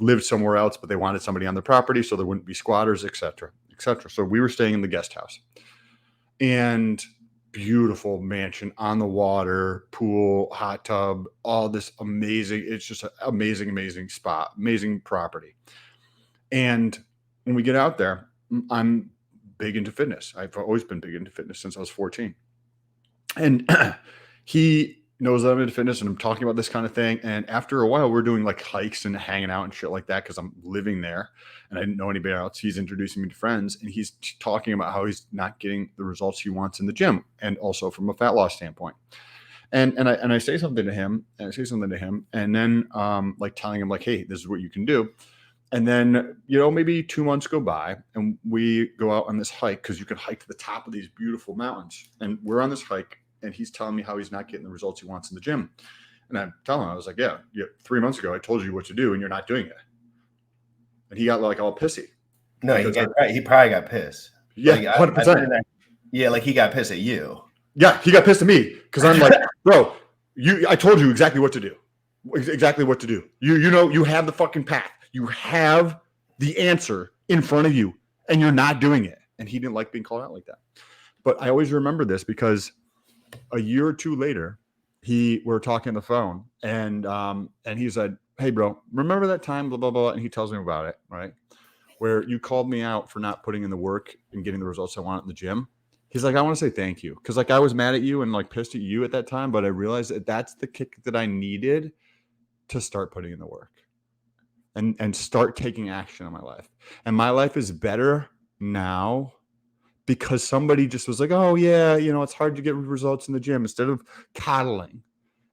lived somewhere else, but they wanted somebody on their property so there wouldn't be squatters, et cetera, et cetera. So we were staying in the guest house. And beautiful mansion on the water, pool, hot tub, all this amazing. It's just an amazing spot, amazing property. And when we get out there, I'm big into fitness. I've always been big into fitness since I was 14. And he knows that I'm into fitness and I'm talking about this kind of thing. And after a while, we're doing like hikes and hanging out and shit like that because I'm living there and I didn't know anybody else. He's introducing me to friends and he's talking about how he's not getting the results he wants in the gym and also from a fat loss standpoint. And I say something to him and then like telling him like, hey, this is what you can do. And then, maybe 2 months go by and we go out on this hike because you can hike to the top of these beautiful mountains. And we're on this hike and he's telling me how he's not getting the results he wants in the gym. And I'm telling him, I was like, yeah, 3 months ago, I told you what to do and you're not doing it. And he got like all pissy. No, he probably got pissed. Yeah, like, 100%. Yeah, like he got pissed at you. Yeah, he got pissed at me because I'm like, bro, I told you exactly what to do. Exactly what to do. You have the fucking path. You have the answer in front of you and you're not doing it. And he didn't like being called out like that. But I always remember this because a year or two later, we were talking on the phone and he said, hey, bro, remember that time, blah, blah, blah. And he tells me about it, right? Where you called me out for not putting in the work and getting the results I wanted in the gym. He's like, I want to say thank you. Because like I was mad at you and like pissed at you at that time. But I realized that that's the kick that I needed to start putting in the work. And start taking action in my life. And my life is better now because somebody just was like, oh, yeah, it's hard to get results in the gym instead of coddling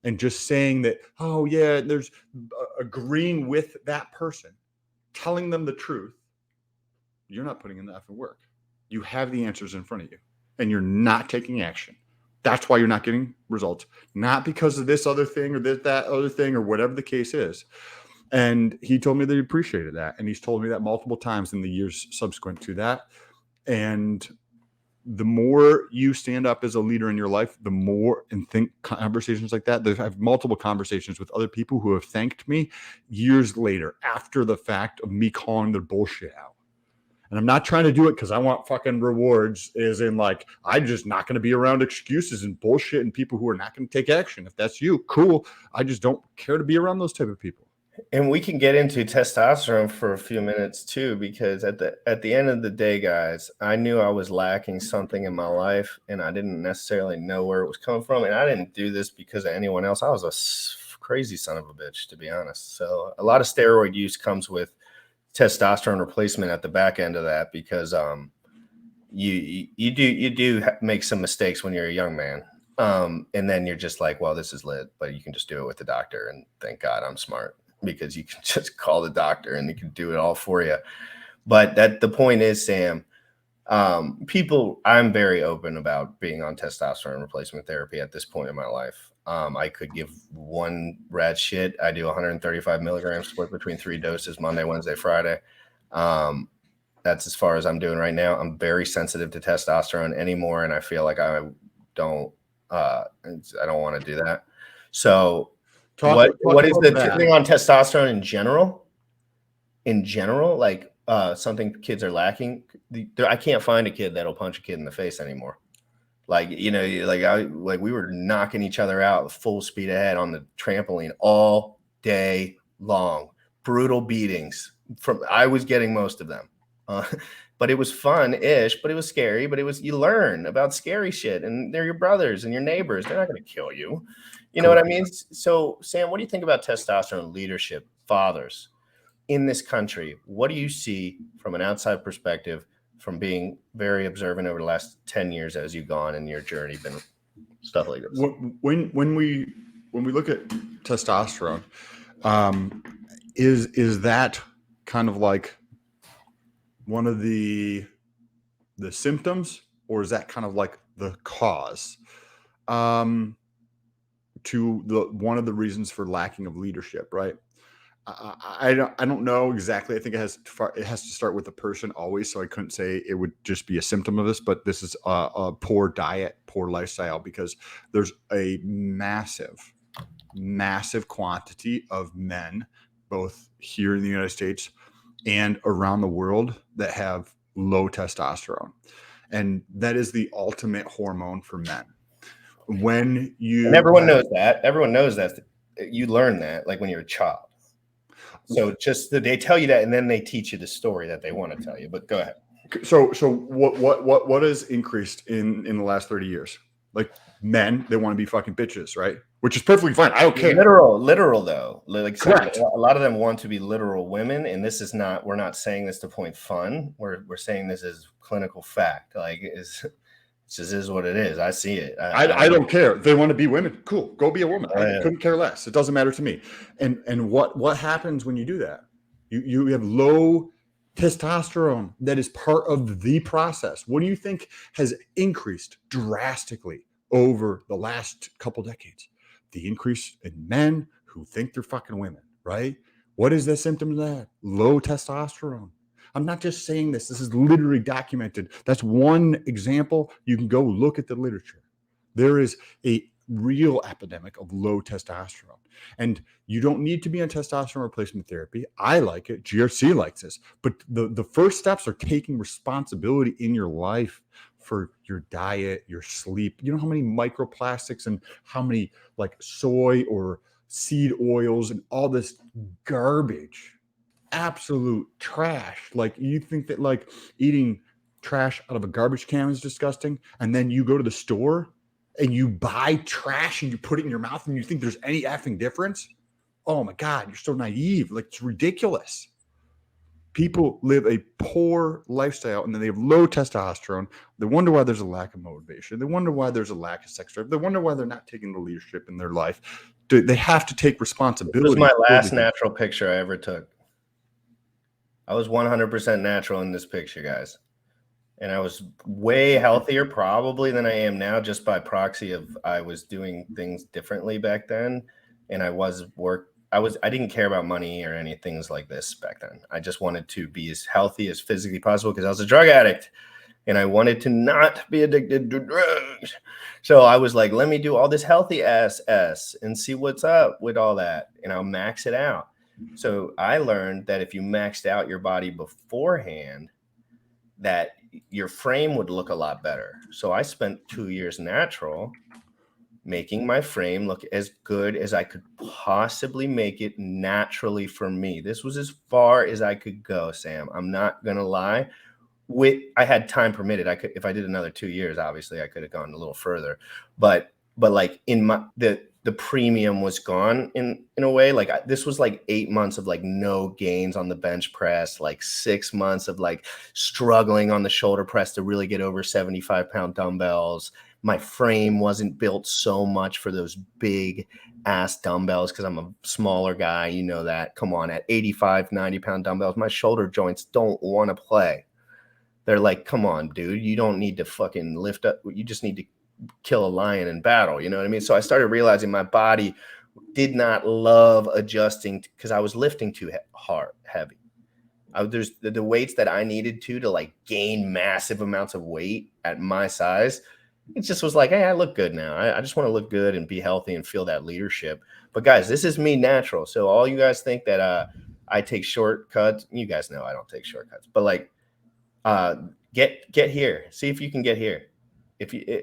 and just saying that, oh, yeah, there's agreeing with that person, telling them the truth. You're not putting in the effort work. You have the answers in front of you and you're not taking action. That's why you're not getting results, not because of this other thing or that other thing or whatever the case is. And he told me that he appreciated that. And he's told me that multiple times in the years subsequent to that. And the more you stand up as a leader in your life, the more and think conversations like that. I have multiple conversations with other people who have thanked me years later after the fact of me calling their bullshit out. And I'm not trying to do it because I want fucking rewards, as in like, I'm just not going to be around excuses and bullshit and people who are not going to take action. If that's you, cool. I just don't care to be around those type of people. And we can get into testosterone for a few minutes too, because at the end of the day, guys, I knew I was lacking something in my life and I didn't necessarily know where it was coming from. And I didn't do this because of anyone else. I was a crazy son of a bitch, to be honest. So a lot of steroid use comes with testosterone replacement at the back end of that, because you do make some mistakes when you're a young man. And then you're just like, well, this is lit, but you can just do it with the doctor. And thank God I'm smart, because you can just call the doctor and he can do it all for you. But the point is, Sam, I'm very open about being on testosterone replacement therapy at this point in my life. I could give one rat shit. I do 135 milligrams split between 3 doses, Monday, Wednesday, Friday. That's as far as I'm doing right now. I'm very sensitive to testosterone anymore. And I feel like I don't want to do that. So what is the thing on testosterone in general? Like something kids are lacking. I can't find a kid that'll punch a kid in the face anymore. Like, we were knocking each other out full speed ahead on the trampoline all day long. Brutal beatings. I was getting most of them. But it was fun-ish, but it was scary. But you learn about scary shit, and they're your brothers and your neighbors. They're not going to kill you. You know what I mean? So, Sam, what do you think about testosterone leadership, fathers in this country? What do you see from an outside perspective, from being very observant over the last 10 years as you've gone in your journey, been stuff like this? When we look at testosterone, is that kind of like one of the symptoms, or is that kind of like the cause to one of the reasons for lacking of leadership, right? I don't know exactly. I think it has to start with the person always. So I couldn't say it would just be a symptom of this, but this is a poor diet, poor lifestyle, because there's a massive quantity of men, both here in the United States and around the world, that have low testosterone. And that is the ultimate hormone for men. And everyone knows that. You learn that like when you're a child. So just they tell you that, and then they teach you the story that they want to tell you. But go ahead. So what has increased in the last 30 years? Like men, they want to be fucking bitches, right? Which is perfectly fine. I don't care. Literal though. Like Correct. a lot of them want to be literal women, and this is not. We're not saying this to point fun. We're saying this as clinical fact. Like it just is what it is. I see it. I don't care. They want to be women. Cool. Go be a woman. I Yeah. couldn't care less. It doesn't matter to me. And what happens when you do that? You have low testosterone that is part of the process. What do you think has increased drastically over the last couple decades? The increase in men who think they're fucking women, right? What is the symptom of that? Low testosterone. I'm not just saying this. This is literally documented. That's one example. You can go look at the literature. There is a real epidemic of low testosterone. And you don't need to be on testosterone replacement therapy. I like it. GRC likes this. But the first steps are taking responsibility in your life for your diet, your sleep. You know how many microplastics and how many like soy or seed oils and all this garbage, absolute trash. Like you think that like eating trash out of a garbage can is disgusting, and then you go to the store and you buy trash and you put it in your mouth and you think there's any effing difference? Oh my God, you're so naive. Like it's ridiculous. People live a poor lifestyle and then they have low testosterone. They wonder why there's a lack of motivation. They wonder why there's a lack of sex drive. They wonder why they're not taking the leadership in their life. They have to take responsibility. This was my last natural picture I ever took. I was 100% natural in this picture, guys. And I was way healthier probably than I am now, just by proxy of I was doing things differently back then. And I didn't care about money or any things like this back then. I just wanted to be as healthy as physically possible because I was a drug addict and I wanted to not be addicted to drugs. So I was like, let me do all this healthy ass and see what's up with all that. And I'll max it out. So I learned that if you maxed out your body beforehand, that your frame would look a lot better. So I spent 2 years natural, making my frame look as good as I could possibly make it naturally for me. This was as far as I could go, Sam. I'm not going to lie. I had time permitted. I could, if I did another 2 years, obviously I could have gone a little further, but like in the premium was gone in a way. Like this was like 8 months of like no gains on the bench press, like 6 months of like struggling on the shoulder press to really get over 75-pound dumbbells. My frame wasn't built so much for those big ass dumbbells because I'm a smaller guy. You know that. Come on, at 85, 90-pound dumbbells, my shoulder joints don't want to play. They're like, come on, dude, you don't need to fucking lift up. You just need to kill a lion in battle. You know what I mean? So I started realizing my body did not love adjusting because I was lifting too heavy. There's the weights that I needed to like gain massive amounts of weight at my size. It just was like, hey, I look good now. I just want to look good and be healthy and feel that leadership. But guys, this is me natural. So all you guys think that I take shortcuts, you guys know I don't take shortcuts. But like, get here. See if you can get here.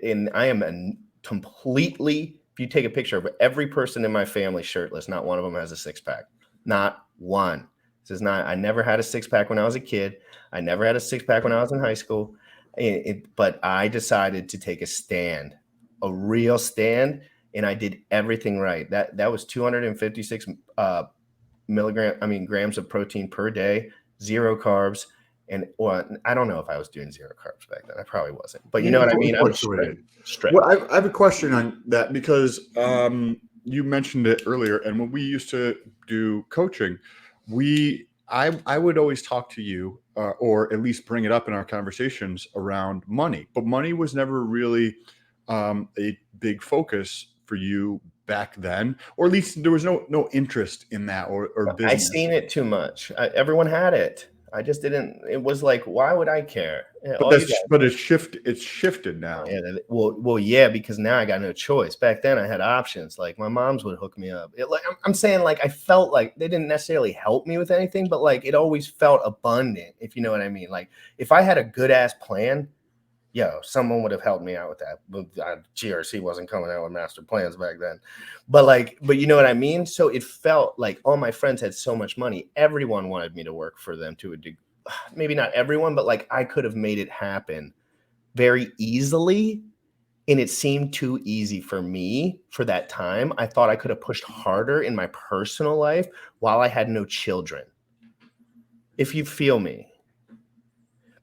And I am completely. If you take a picture of every person in my family shirtless, not one of them has a six-pack. Not one. This is not. I never had a six-pack when I was a kid. I never had a six-pack when I was in high school. But I decided to take a stand, a real stand, and I did everything right. That was 256 grams of protein per day, 0 carbs. And I don't know if I was doing 0 carbs back then. I probably wasn't. But you know what I mean? I'm straight. Well, I have a question on that because you mentioned it earlier. And when we used to do coaching, I would always talk to you or at least bring it up in our conversations around money. But money was never really a big focus for you back then, or at least there was no interest in that or business. I seen it too much. Everyone had it. I just didn't. It was like, why would I care? But it's shifted now. Yeah, well, yeah, because now I got no choice. Back then, I had options. Like my moms would hook me up. I'm saying, like I felt like they didn't necessarily help me with anything, but like it always felt abundant, if you know what I mean. Like if I had a good ass plan, someone would have helped me out with that. But GRC wasn't coming out with master plans back then. But you know what I mean? So it felt like all my friends had so much money. Everyone wanted me to work for them to maybe not everyone, but like I could have made it happen very easily. And it seemed too easy for me for that time. I thought I could have pushed harder in my personal life while I had no children. If you feel me.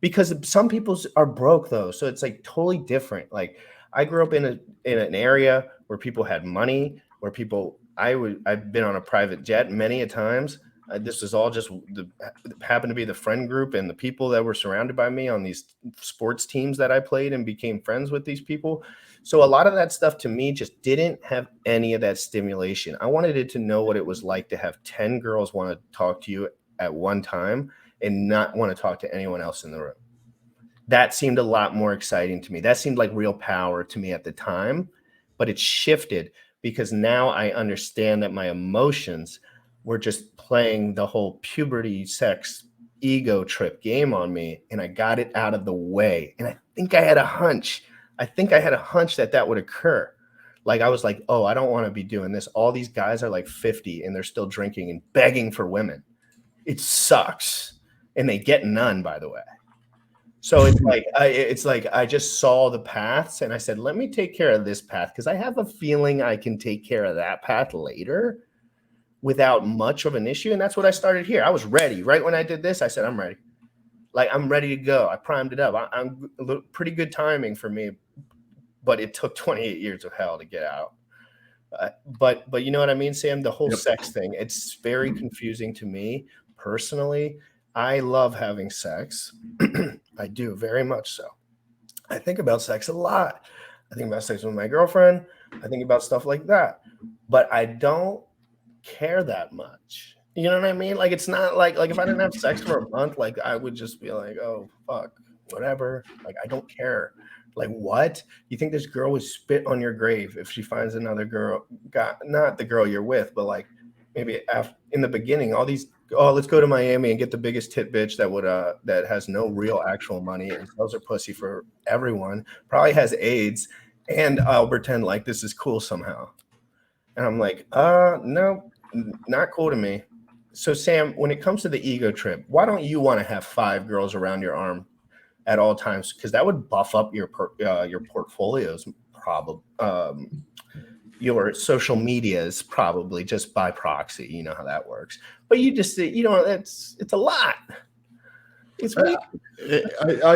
Because some people are broke though, so it's like totally different. Like I grew up in an area where people had money, where people I've been on a private jet many a times. This was all just happened to be the friend group and the people that were surrounded by me on these sports teams that I played and became friends with these people. So a lot of that stuff to me just didn't have any of that stimulation. I wanted it to know what it was like to have 10 girls want to talk to you at one time and not want to talk to anyone else in the room. That seemed a lot more exciting to me. That seemed like real power to me at the time, but it shifted because now I understand that my emotions were just playing the whole puberty, sex, ego trip game on me, and I got it out of the way. And I think I had a hunch. That that would occur. Like I was like, oh, I don't want to be doing this. All these guys are like 50 and they're still drinking and begging for women. It sucks. And they get none, by the way. So it's like I just saw the paths and I said, let me take care of this path because I have a feeling I can take care of that path later without much of an issue. And that's what I started here. I was ready. Right when I did this, I said, I'm ready. Like I'm ready to go. I primed it up. I'm a little, pretty good timing for me, but it took 28 years of hell to get out. But you know what I mean, Sam? The whole sex thing, it's very confusing to me personally. I love having sex. I do very much so. I think about sex a lot. I think about sex with my girlfriend. I think about stuff like that. But I don't care that much. You know what I mean? Like it's not like if I didn't have sex for a month, like I would just be like, oh fuck, whatever. Like I don't care. Like what? You think this girl would spit on your grave if she finds another girl, not the girl you're with, but like maybe in the beginning, all these, oh, let's go to Miami and get the biggest tit bitch that would that has no real actual money and sells her pussy for everyone, probably has AIDS, and I'll pretend like this is cool somehow. And I'm like, no, not cool to me. So Sam, when it comes to the ego trip, why don't you want to have 5 girls around your arm at all times? Because that would buff up your portfolios, probably. Your social medias probably just by proxy. You know how that works. But you just, it's a lot. It's weird. I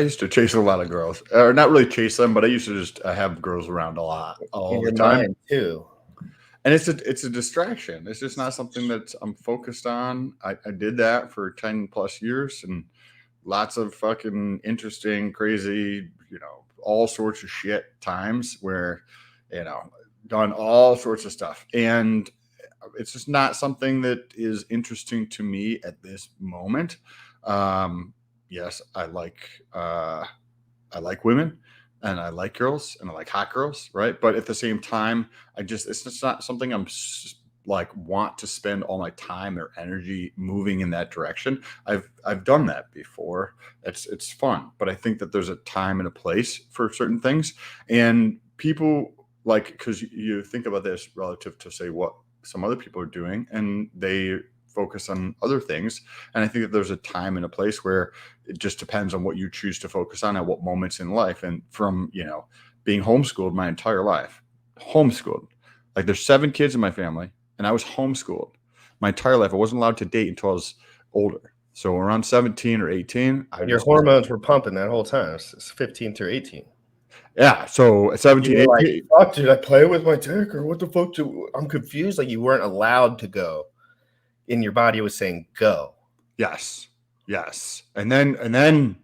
used to chase a lot of girls, or not really chase them, but I used to just have girls around a lot all the time too. And it's a distraction. It's just not something that I'm focused on. I did that for 10 plus years and lots of fucking interesting, crazy, all sorts of shit times where, done all sorts of stuff. And it's just not something that is interesting to me at this moment. Yes, I like women and I like girls and I like hot girls, right? But at the same time, it's just not something I'm like want to spend all my time or energy moving in that direction. I've done that before. It's fun, but I think that there's a time and a place for certain things. And people because you think about this relative to say what some other people are doing and they focus on other things. And I think that there's a time and a place where it just depends on what you choose to focus on at what moments in life. And from, being homeschooled my entire life, like there's 7 kids in my family and I was homeschooled my entire life. I wasn't allowed to date until I was older. So around 17 or 18, your hormones were pumping that whole time. It's 15 through 18. Yeah, so at 17, 18. Like, fuck, did I play with my dick or what the fuck? I'm confused. Like you weren't allowed to go, and your body was saying go. Yes, and then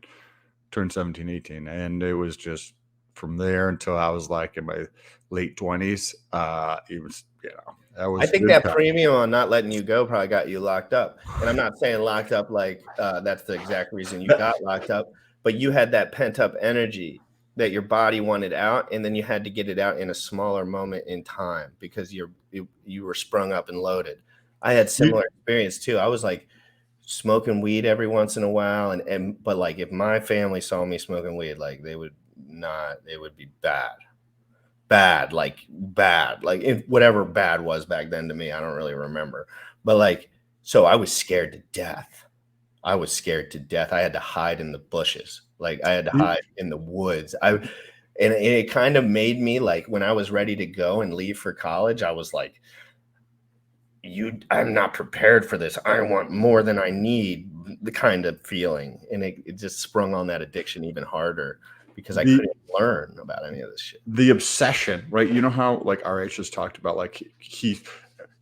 turned 17, 18, and it was just from there until I was like in my late 20s. It was, that was. I think that premium on not letting you go probably got you locked up. And I'm not saying locked up like that's the exact reason you got locked up, but you had that pent up energy that your body wanted out, and then you had to get it out in a smaller moment in time because you were sprung up and loaded. I had similar experience too. I was like smoking weed every once in a while, but like if my family saw me smoking weed, like they would be bad, like if whatever bad was back then to me, I don't really remember. But like, so I was scared to death. I was scared to death. I had to hide in the bushes. Like I had to hide in the woods. And it kind of made me like when I was ready to go and leave for college, I was like, I'm not prepared for this. I want more than I need, the kind of feeling. And it just sprung on that addiction even harder because I couldn't learn about any of this shit. The obsession, right? You know how like RH has talked about, like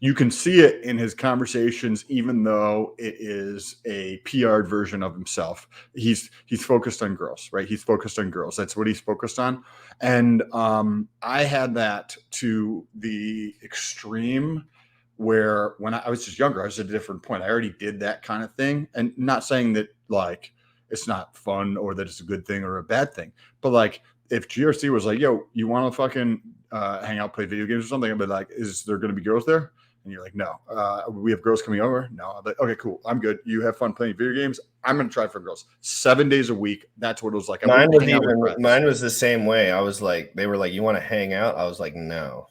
you can see it in his conversations, even though it is a PR'd version of himself. He's focused on girls, right? He's focused on girls. That's what he's focused on. And I had that to the extreme where when I was just younger, I was at a different point. I already did that kind of thing. And not saying that like it's not fun or that it's a good thing or a bad thing, but like if GRC was like, yo, you want to fucking hang out, play video games or something, I'd be like, is there going to be girls there? And you're like, no, we have girls coming over. No, I'm like, okay, cool. I'm good. You have fun playing video games. I'm going to try for girls 7 days a week. That's what it was like. Mine was the same way. I was like, they were like, you want to hang out? I was like, no.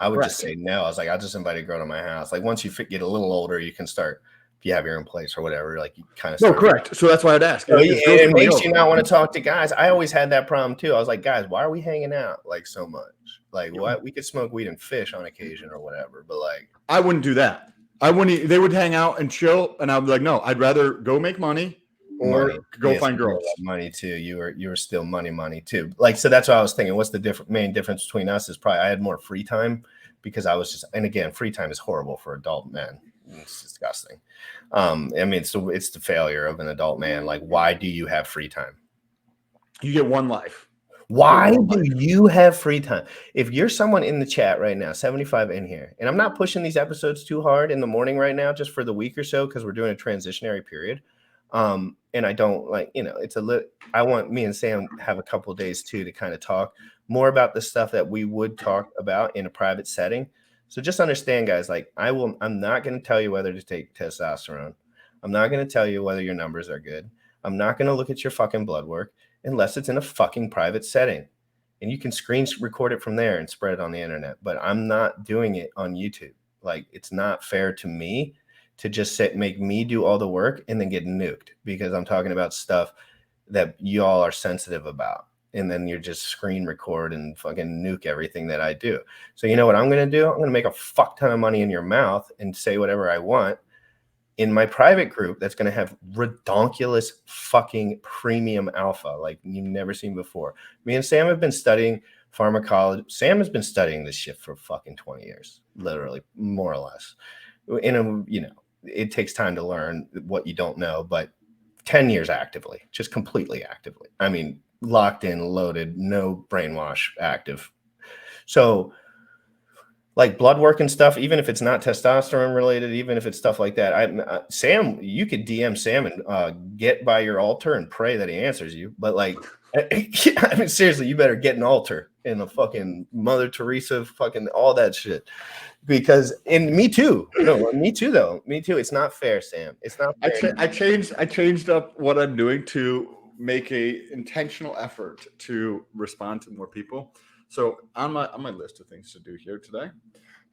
I would just say no. I was like, I'll just invite a girl to my house. Like once you get a little older, you can start, if you have your own place or whatever, like you kind of start. No, correct. So that's why I'd ask. So it makes you not want to talk to guys. I always had that problem too. I was like, guys, why are we hanging out like so much? Like what? We could smoke weed and fish on occasion or whatever, but like I wouldn't do that. I wouldn't. They would hang out and chill, and I'd be like, no, I'd rather go make money or go find girls. Money too. You were still money too. Like so, that's what I was thinking. What's the main difference between us is probably I had more free time because I was just, and again, free time is horrible for adult men. It's disgusting. I mean, it's the failure of an adult man. Like, why do you have free time? You get one life. Why do you have free time? If you're someone in the chat right now, 75 in here, and I'm not pushing these episodes too hard in the morning right now, just for the week or so, because we're doing a transitionary period. And I don't like, I want me and Sam have a couple of days too to kind of talk more about the stuff that we would talk about in a private setting. So just understand, guys, like I'm not going to tell you whether to take testosterone. I'm not going to tell you whether your numbers are good. I'm not going to look at your fucking blood work unless it's in a fucking private setting. And you can screen record it from there and spread it on the internet. But I'm not doing it on YouTube. Like, it's not fair to me to just make me do all the work and then get nuked because I'm talking about stuff that y'all are sensitive about. And then you're just screen record and fucking nuke everything that I do. So you know what I'm going to do? I'm going to make a fuck ton of money in your mouth and say whatever I want in my private group that's going to have redonkulous fucking premium alpha like you've never seen before. Me and Sam have been studying pharmacology. Sam has been studying this shit for fucking 20 years, literally, more or less. It takes time to learn what you don't know, but 10 years actively, just completely actively. I mean, locked in, loaded, no brainwash, active. So like blood work and stuff, even if it's not testosterone related, even if it's stuff like that, Sam, you could DM Sam and get by your altar and pray that he answers you. But like, I mean, seriously, you better get an altar and a fucking Mother Teresa, fucking all that shit. Because, and me too. No, me too, though. Me too. It's not fair, Sam. It's not fair. I changed up what I'm doing to make a intentional effort to respond to more people. So on my list of things to do here today,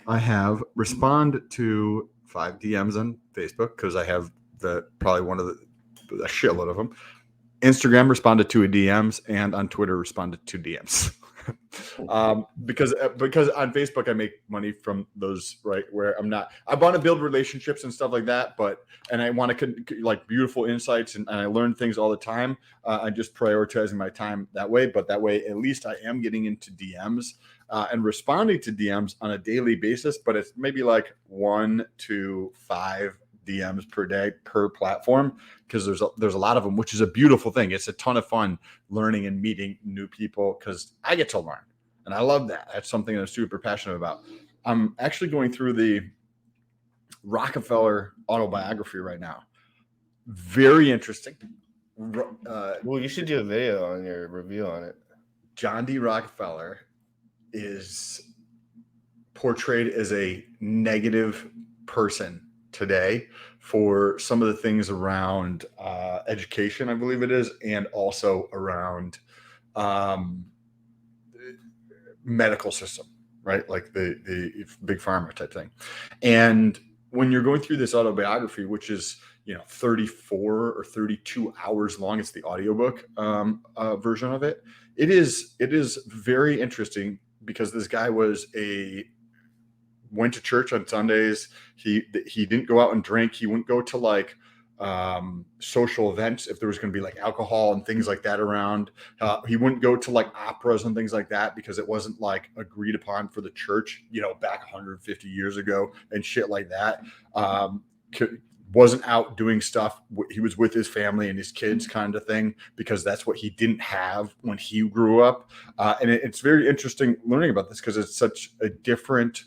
I have respond to 5 DMs on Facebook because I have probably one of a shitload of them. Instagram responded to 2 DMs, and on Twitter responded to 2 DMs. Because on Facebook I make money from those, right? Where I want to build relationships and stuff like that, and I want to like beautiful insights and I learn things all the time. I'm just prioritizing my time that way, but that way at least I am getting into DMs and responding to DMs on a daily basis. But it's maybe like 1 to 5 DMs per day per platform because there's a lot of them, which is a beautiful thing. It's a ton of fun learning and meeting new people because I get to learn, and I love that. That's something I'm super passionate about. I'm actually going through the Rockefeller autobiography right now. Very interesting. Well, you should do a video on your review on it. John D. Rockefeller is portrayed as a negative person today for some of the things around education, I believe it is, and also around medical system, right? Like the big pharma type thing. And when you're going through this autobiography, which is, 34 or 32 hours long. It's the audiobook version of it. It is very interesting because this guy went to church on Sundays. He didn't go out and drink. He wouldn't go to like social events if there was going to be like alcohol and things like that around. He wouldn't go to like operas and things like that because it wasn't like agreed upon for the church, back 150 years ago and shit like that. Wasn't out doing stuff. He was with his family and his kids kind of thing because that's what he didn't have when he grew up. And it's very interesting learning about this because it's such a different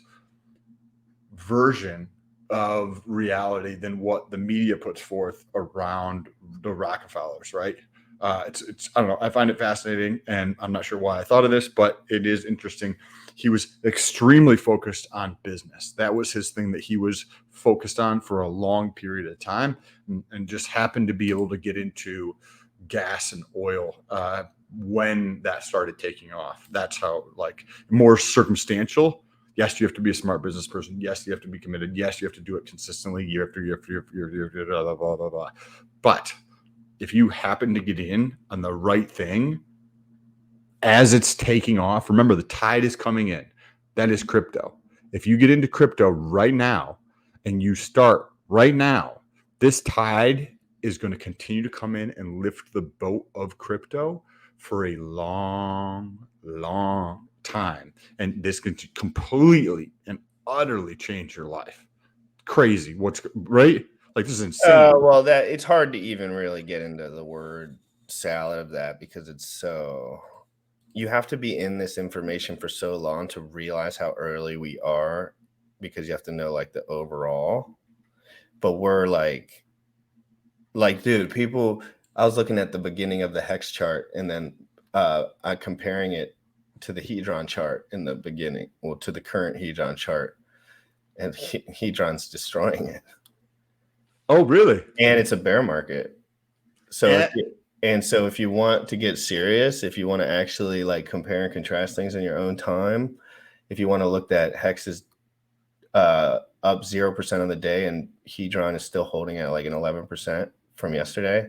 version of reality than what the media puts forth around the Rockefellers, right? It's I don't know. I find it fascinating, and I'm not sure why I thought of this, but it is interesting. He was extremely focused on business. That was his thing that he was focused on for a long period of time, and just happened to be able to get into gas and oil when that started taking off. That's how, like, more circumstantial. Yes, you have to be a smart business person. Yes, you have to be committed. Yes, you have to do it consistently year after year after year after year, blah, blah, blah, blah. But if you happen to get in on the right thing as it's taking off, remember the tide is coming in. That is crypto. If you get into crypto right now and you start right now, this tide is going to continue to come in and lift the boat of crypto for a long, long time. And this can completely and utterly change your life. Crazy. What's right? Like, this is insane. Well, it's hard to even really get into the word salad of that because you have to be in this information for so long to realize how early we are, because you have to know like the overall. But we're like, dude, people. I was looking at the beginning of the hex chart and then I'm comparing it to the hedron chart in the beginning, well, to the current hedron chart, and hedron's destroying it. Oh, really? And it's a bear market. So Yeah. so if you want to get serious, if you want to actually like compare and contrast things in your own time, if you want to look at hex is up 0% on the day and hedron is still holding at like an 11% from yesterday.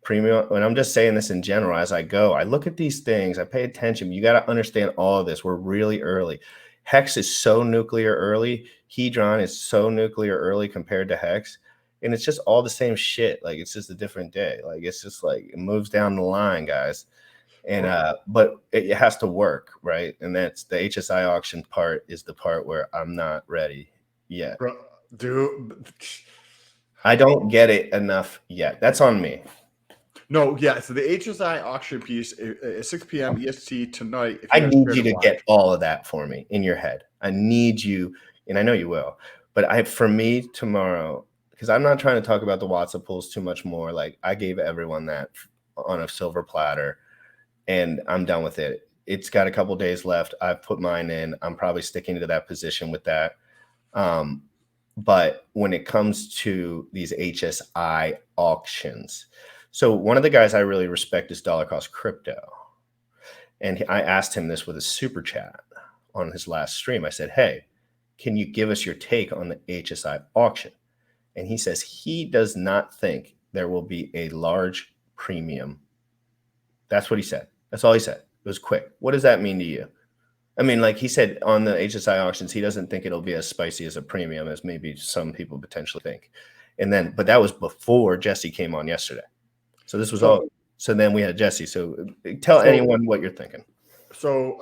Premium, and I'm just saying this in general as I go, I look at these things, I pay attention. You got to understand all of this. We're really early. Hex is so nuclear early. Hedron is so nuclear early compared to hex. And it's just all the same shit. Like, it's just a different day. Like, it's just like it moves down the line, guys. And but it has to work, right? And that's the HSI auction part is the part where I'm not ready yet. Bro, dude, I don't get it enough yet. That's on me. No, yeah. So the HSI auction piece at 6 p.m. EST tonight. I need you to get all of that for me in your head. I need you, and I know you will. But for me tomorrow, because I'm not trying to talk about the Watson pools too much more. Like, I gave everyone that on a silver platter, and I'm done with it. It's got a couple days left. I've put mine in. I'm probably sticking to that position with that. But when it comes to these HSI auctions, so one of the guys I really respect is Dollar Cost Crypto. And I asked him this with a super chat on his last stream. I said, hey, can you give us your take on the HSI auction? And he says he does not think there will be a large premium. That's what he said. That's all he said. It was quick. What does that mean to you? I mean, like he said on the HSI auctions, he doesn't think it'll be as spicy as a premium as maybe some people potentially think. And then, but that was before Jesse came on yesterday. So this was all. So then we had Jesse. So tell anyone what you're thinking. So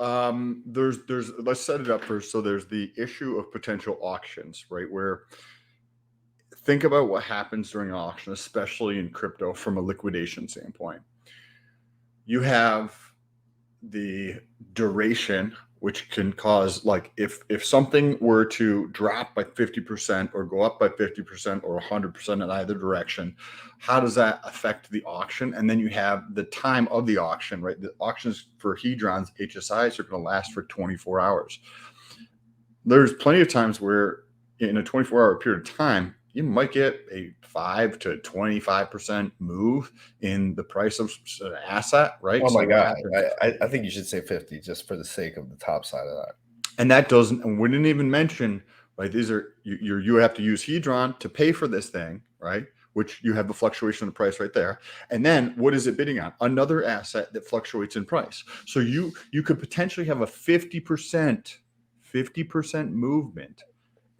there's let's set it up first. So there's the issue of potential auctions, right? Where think about what happens during an auction, especially in crypto from a liquidation standpoint. You have the duration, which can cause, like, if something were to drop by 50% or go up by 50% or 100% in either direction, how does that affect the auction? And then you have the time of the auction, right? The auctions for hedrons, HSIs, are going to last for 24 hours. There's plenty of times where in a 24-hour period of time, you might get a 5 to 25% move in the price of an asset, right? Oh my God. I think you should say 50 just for the sake of the top side of that. And that doesn't, and we didn't even mention, right? These are, you have to use hedron to pay for this thing, right? which you have the fluctuation in the price right there. And then what is it bidding on? Another asset that fluctuates in price. So you could potentially have a 50% movement.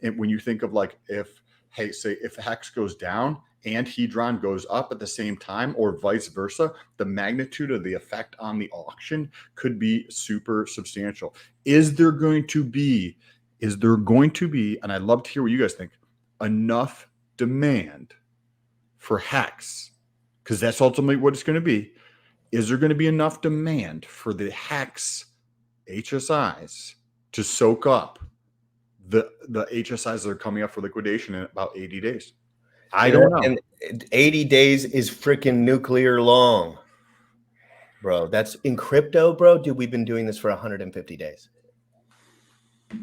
And when you think of like if Hex goes down and Hedron goes up at the same time, or vice versa, the magnitude of the effect on the auction could be super substantial. Is there going to be, and I'd love to hear what you guys think, enough demand for Hex? Because that's ultimately what it's going to be. Is there going to be enough demand for the Hex HSIs to soak up the HSIs that are coming up for liquidation in about 80 days? I don't know. And 80 days is freaking nuclear long, bro. That's in crypto, bro. Dude, we've been doing this for 150 days.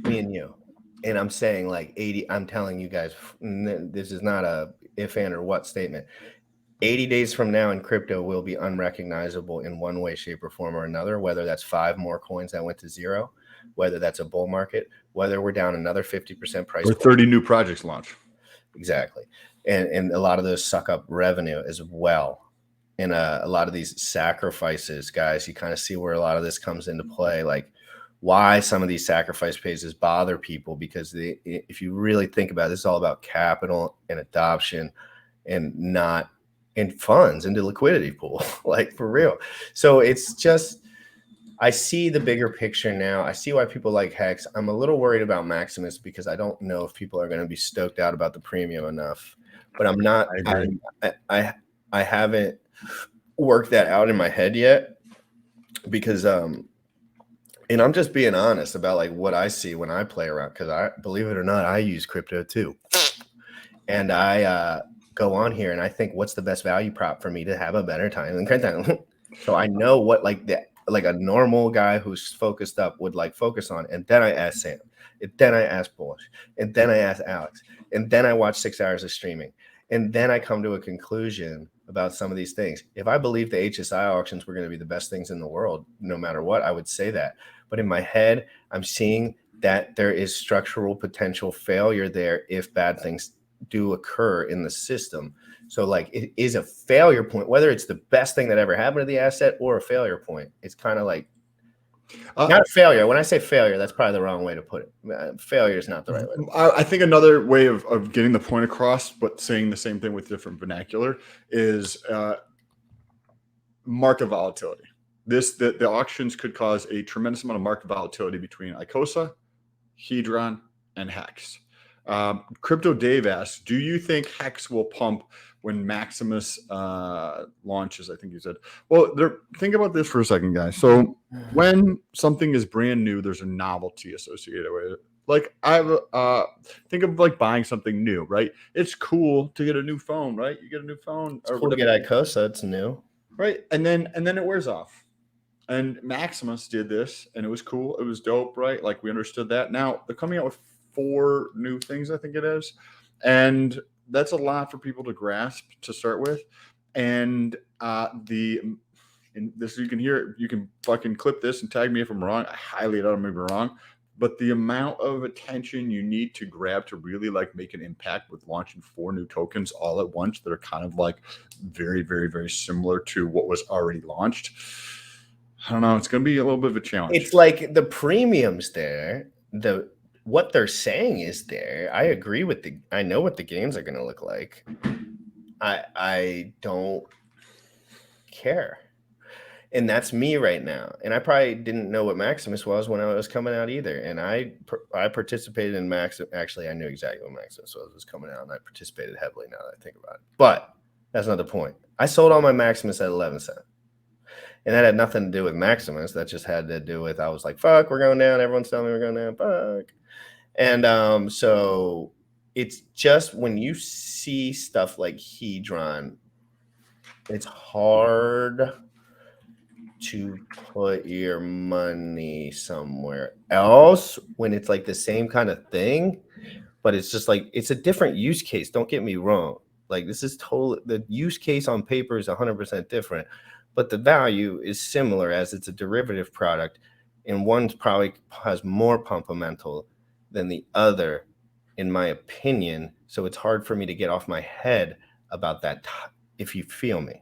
Me and you. And I'm saying like 80, I'm telling you guys, this is not a if and or what statement. 80 days from now in crypto will be unrecognizable in one way, shape, or form or another, whether that's 5 more coins that went to zero, whether that's a bull market, whether we're down another 50% price. Or 30 new projects launch. Exactly. And a lot of those suck up revenue as well. And a lot of these sacrifices, guys, you kind of see where a lot of this comes into play, like why some of these sacrifice phases bother people, because if you really think about it, this is all about capital and adoption and not in funds into liquidity pool, like for real. So it's just, I see the bigger picture now. I see why people like Hex. I'm a little worried about Maximus because I don't know if people are going to be stoked out about the premium enough. But I'm not. I haven't worked that out in my head yet because and I'm just being honest about like what I see when I play around, because I believe it or not, I use crypto too, and I go on here and I think what's the best value prop for me to have a better time than crypto. So I know what like a normal guy who's focused up would like focus on, and then I ask Sam, and then I ask Bullish, and then I ask Alex, and then I watch 6 hours of streaming, and then I come to a conclusion about some of these things. If I believe the HSI auctions were going to be the best things in the world, no matter what, I would say that. But in my head, I'm seeing that there is structural potential failure there if bad things do occur in the system. So like it is a failure point, whether it's the best thing that ever happened to the asset or a failure point. It's kind of like not a failure. When I say failure, that's probably the wrong way to put it. Failure is not the right way. I think another way of getting the point across, but saying the same thing with different vernacular, is market volatility. The auctions could cause a tremendous amount of market volatility between ICOSA, Hedron, and Hex. Crypto Dave asks, do you think Hex will pump when Maximus launches? I think you said. Well, think about this for a second, guys. So when something is brand new, there's a novelty associated with it. Like think of like buying something new, right? It's cool to get a new phone, right? You get a new phone. It's cool to get ICOSA. It's new, right? And then it wears off. And Maximus did this, and it was cool. It was dope, right? Like we understood that. Now they're coming out with 4 new things, I think it is, and that's a lot for people to grasp to start with. And this, you can hear it, you can fucking clip this and tag me if I'm wrong. I highly doubt I'm gonna be wrong, but the amount of attention you need to grab to really like make an impact with launching 4 new tokens all at once that are kind of like very, very, very similar to what was already launched, I don't know. It's going to be a little bit of a challenge. It's like the premiums there, what they're saying is there. I agree with I know what the games are going to look like. I don't care. And that's me right now. And I probably didn't know what Maximus was when I was coming out either. And I participated in Maximus. Actually, I knew exactly what Maximus was coming out, and I participated heavily now that I think about it. But that's not the point. I sold all my Maximus at 11 cents. And that had nothing to do with Maximus. That just had to do with, I was like, fuck, we're going down. Everyone's telling me we're going down. Fuck. And so it's just when you see stuff like Hedron, it's hard to put your money somewhere else when it's like the same kind of thing. But it's just like, it's a different use case. Don't get me wrong. Like this is totally, the use case on paper is 100% different. But the value is similar as it's a derivative product, and one probably has more pumpamental than the other, in my opinion. So it's hard for me to get off my head about that, if you feel me.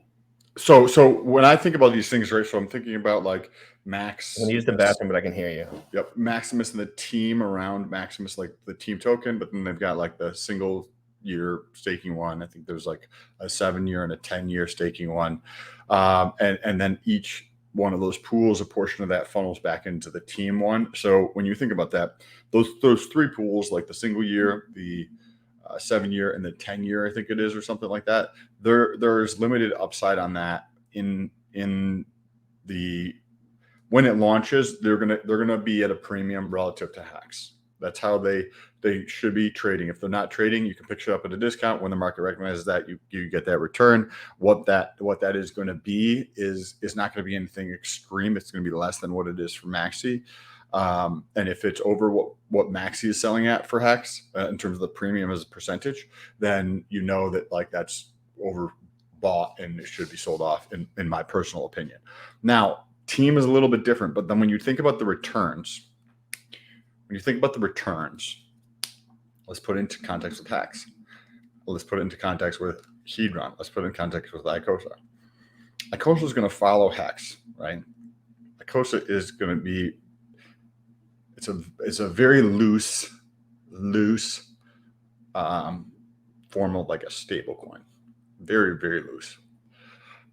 So when I think about these things, right? So I'm thinking about like Max. I'm gonna use the bathroom, but I can hear you. Yep, Maximus and the team around Maximus, like the team token, but then they've got like the single year staking one. I think there's like a 7-year and a 10-year staking one, and then each one of those pools, a portion of that funnels back into the team one. So when you think about that, those three pools, like the single year, the 7-year, and the 10-year, I think it is, or something like that. There's limited upside on that in the when it launches. They're gonna be at a premium relative to Hex. That's how they should be trading. If they're not trading, you can pick it up at a discount. When the market recognizes that, you get that return. What that is going to be is not going to be anything extreme. It's going to be less than what it is for Maxi. And if it's over what Maxi is selling at for Hex in terms of the premium as a percentage, then you know that like that's overbought and it should be sold off, in my personal opinion. Now, team is a little bit different, but then when you think about the returns, let's put it into context with Hex. Let's put it into context with Hedron. Let's put it in context with Icosa. Icosa is going to follow Hex, right? Icosa is going to be, it's a very loose form of like a stable coin. Very, very loose.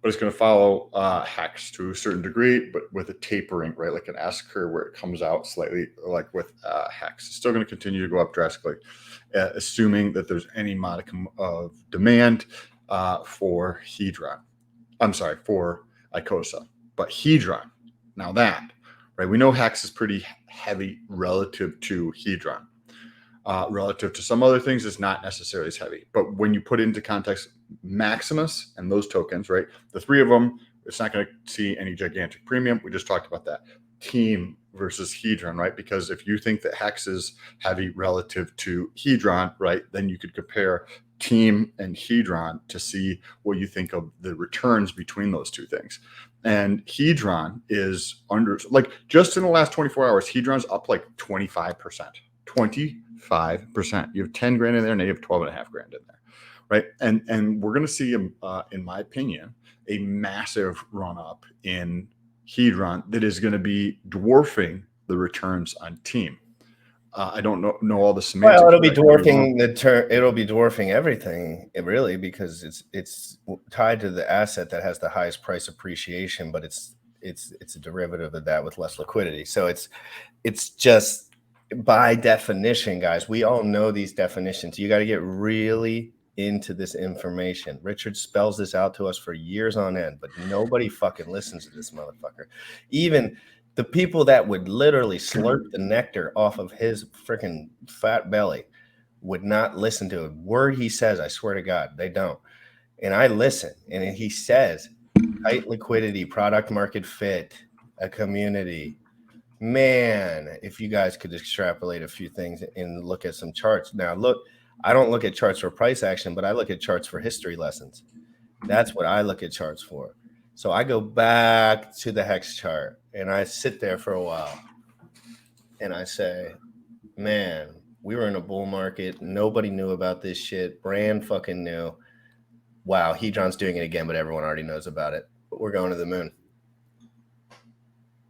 But it's going to follow Hex to a certain degree, but with a tapering, right? Like an S curve where it comes out slightly, like with Hex. It's still going to continue to go up drastically, assuming that there's any modicum of demand for Hedron. I'm sorry, for Icosa. But Hedron, now that, right? We know Hex is pretty heavy relative to Hedron. Relative to some other things, it's not necessarily as heavy. But when you put it into context, Maximus and those tokens, right? The three of them, it's not going to see any gigantic premium. We just talked about that. Team versus Hedron, right? Because if you think that Hex is heavy relative to Hedron, right, then you could compare Team and Hedron to see what you think of the returns between those two things. And Hedron is under, like, just in the last 24 hours, Hedron's up like 25%. 25%. You have 10 grand in there, and you have 12.5 grand in there, right? And we're going to see, in my opinion, a massive run up in Hedron that is going to be dwarfing the returns on Team. I don't know all the semantics. Well, it'll be dwarfing it'll be dwarfing everything, really, because it's tied to the asset that has the highest price appreciation, but it's a derivative of that with less liquidity. So it's just, by definition, guys, we all know these definitions. You got to get really into this information. Richard spells this out to us for years on end, but nobody fucking listens to this motherfucker. Even the people that would literally slurp the nectar off of his freaking fat belly would not listen to a word he says. I swear to God, they don't. And I listen, and he says tight liquidity, product market fit, a community. Man, if you guys could extrapolate a few things and look at some charts. Now, look, I don't look at charts for price action, but I look at charts for history lessons. That's what I look at charts for. So I go back to the Hex chart and I sit there for a while and I say, man, we were in a bull market. Nobody knew about this shit. Brand fucking knew. Wow, Hedron's doing it again, but everyone already knows about it. But we're going to the moon.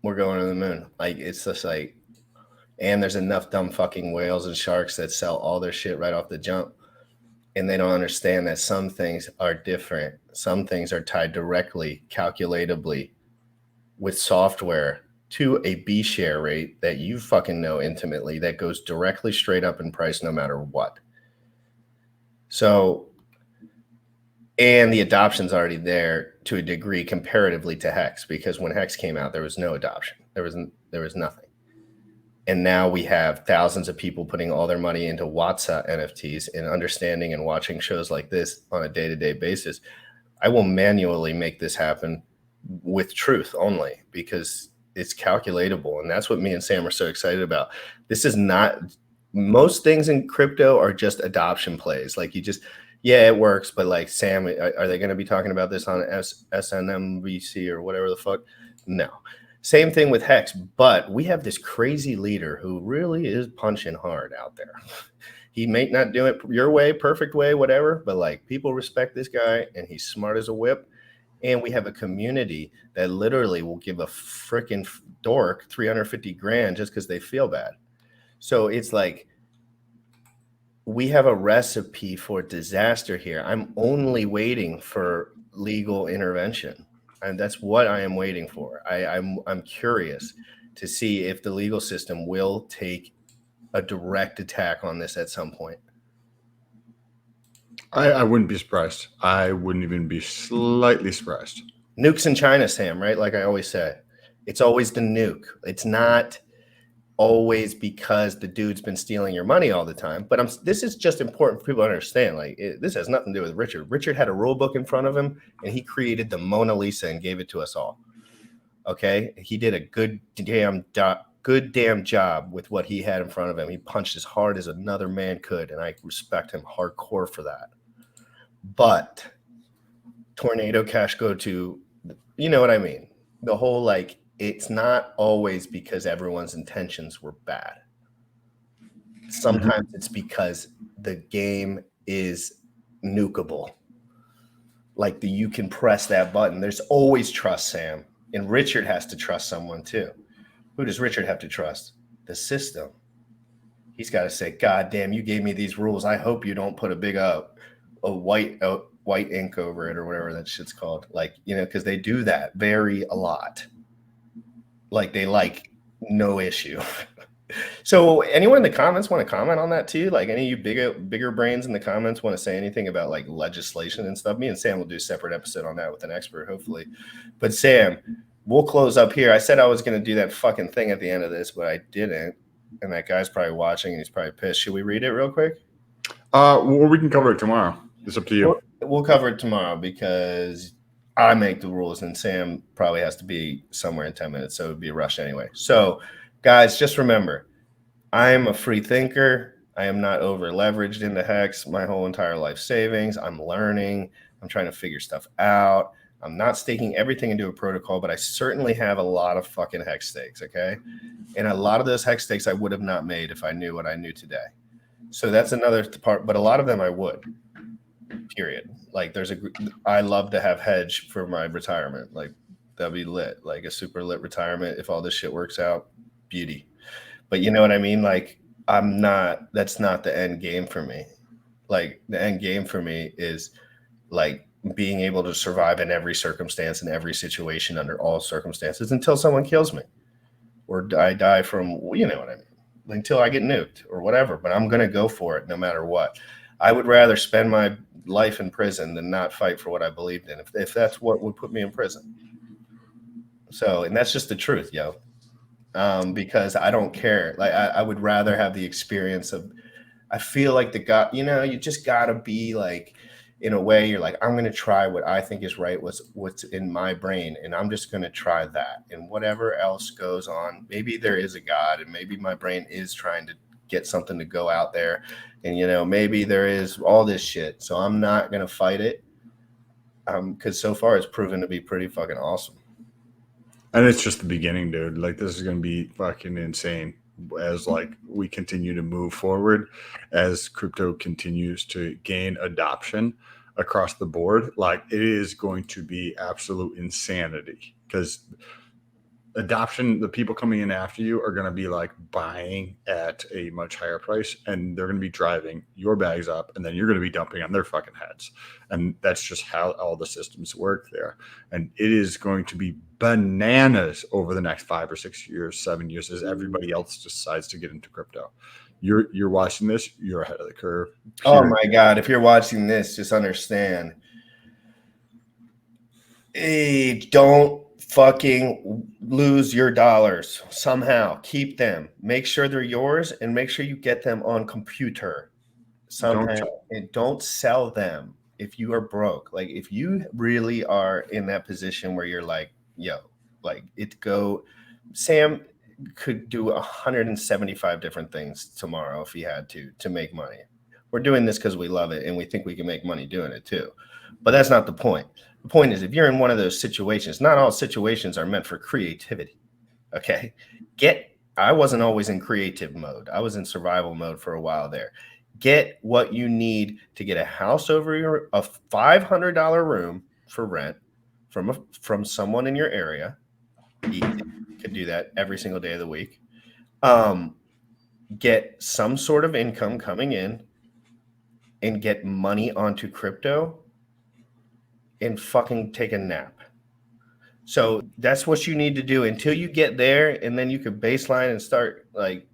We're going to the moon. Like, it's just like, and there's enough dumb fucking whales and sharks that sell all their shit right off the jump. And they don't understand that some things are different. Some things are tied directly, calculatably, with software to a B share rate that you fucking know intimately that goes directly straight up in price no matter what. So, and the adoption's already there to a degree comparatively to Hex, because when Hex came out, there was no adoption. There was nothing. And now we have thousands of people putting all their money into Watsa NFTs and understanding and watching shows like this on a day-to-day basis. I will manually make this happen with truth only, because it's calculatable. And that's what me and Sam are so excited about. This is not, most things in crypto are just adoption plays. Like, you just, yeah, it works, but like, Sam, are they going to be talking about this on SNMBC or whatever the fuck? No. Same thing with Hex, but we have this crazy leader who really is punching hard out there. He may not do it your way, perfect way, whatever, but like people respect this guy and he's smart as a whip. And we have a community that literally will give a freaking dork 350 grand just because they feel bad. So it's like we have a recipe for disaster here. I'm only waiting for legal intervention, and that's what I am waiting for. I'm curious to see if the legal system will take a direct attack on this at some point. I wouldn't be surprised. I wouldn't even be slightly surprised. Nukes in China, Sam, right? Like I always say, it's always the nuke. It's not always because the dude's been stealing your money all the time. But this is just important for people to understand. Like this has nothing to do with Richard. Richard had a rule book in front of him, and he created the Mona Lisa and gave it to us all. Okay, he did a good damn job with what he had in front of him. He punched as hard as another man could, and I respect him hardcore for that. But tornado cash go to, you know what I mean? The whole like, it's not always because everyone's intentions were bad. Sometimes it's because the game is nukeable. Like you can press that button. There's always trust, Sam. And Richard has to trust someone too. Who does Richard have to trust? The system. He's got to say, God damn, you gave me these rules. I hope you don't put a big white ink over it or whatever that shit's called. Like, you know, because they do that a lot. Like they like no issue. So anyone in the comments want to comment on that too? Like any of you bigger brains in the comments want to say anything about like legislation and stuff? Me and Sam will do a separate episode on that with an expert, hopefully. But Sam, we'll close up here. I said I was going to do that fucking thing at the end of this, but I didn't. And that guy's probably watching and he's probably pissed. Should we read it real quick? Well, we can cover it tomorrow. It's up to you. We'll cover it tomorrow because I make the rules and Sam probably has to be somewhere in 10 minutes. So it would be a rush anyway. So guys, just remember, I am a free thinker. I am not over leveraged into hex my whole entire life savings. I'm learning. I'm trying to figure stuff out. I'm not staking everything into a protocol, but I certainly have a lot of fucking hex stakes, okay? And a lot of those hex stakes I would have not made if I knew what I knew today. So that's another part, but a lot of them I would, period. Like I love to have hedge for my retirement. Like that'd be lit, like a super lit retirement. If all this shit works out, beauty. But you know what I mean? Like that's not the end game for me. Like the end game for me is like being able to survive in every circumstance, in every situation, under all circumstances until someone kills me or I die from, you know what I mean? Until I get nuked or whatever, but I'm going to go for it no matter what. I would rather spend my life in prison than not fight for what I believed in, if that's what would put me in prison. So, and that's just the truth, yo. Because I don't care. Like I would rather have the experience of, I feel like you know, you just gotta be like, in a way, you're like, I'm going to try what I think is right, what's in my brain. And I'm just going to try that. And whatever else goes on, maybe there is a God and maybe my brain is trying to get something to go out there. And, you know, maybe there is all this shit. So I'm not going to fight it. Because so far it's proven to be pretty fucking awesome. And it's just the beginning, dude. Like this is going to be fucking insane as like we continue to move forward, as crypto continues to gain adoption across the board. Like it is going to be absolute insanity because adoption, the people coming in after you are going to be like buying at a much higher price and they're going to be driving your bags up and then you're going to be dumping on their fucking heads. And that's just how all the systems work there. And it is going to be bananas over the next 5 or 6 years, 7 years, as everybody else decides to get into crypto. You're watching this, you're ahead of the curve. Oh my God. If you're watching this, just understand. Hey, don't fucking lose your dollars somehow. Keep them. Make sure they're yours and make sure you get them on computer somehow. And don't sell them if you are broke. Like if you really are in that position where you're like, yo, like Sam could do 175 different things tomorrow if he had to make money. We're doing this because we love it and we think we can make money doing it too. But that's not the point. The point is, if you're in one of those situations, not all situations are meant for creativity. Okay. I wasn't always in creative mode. I was in survival mode for a while there. get what you need to get a house over a $500 room for rent from someone in your area. Easy. You could do that every single day of the week. Get some sort of income coming in and get money onto crypto and fucking take a nap. So that's what you need to do until you get there, and then you could baseline and start like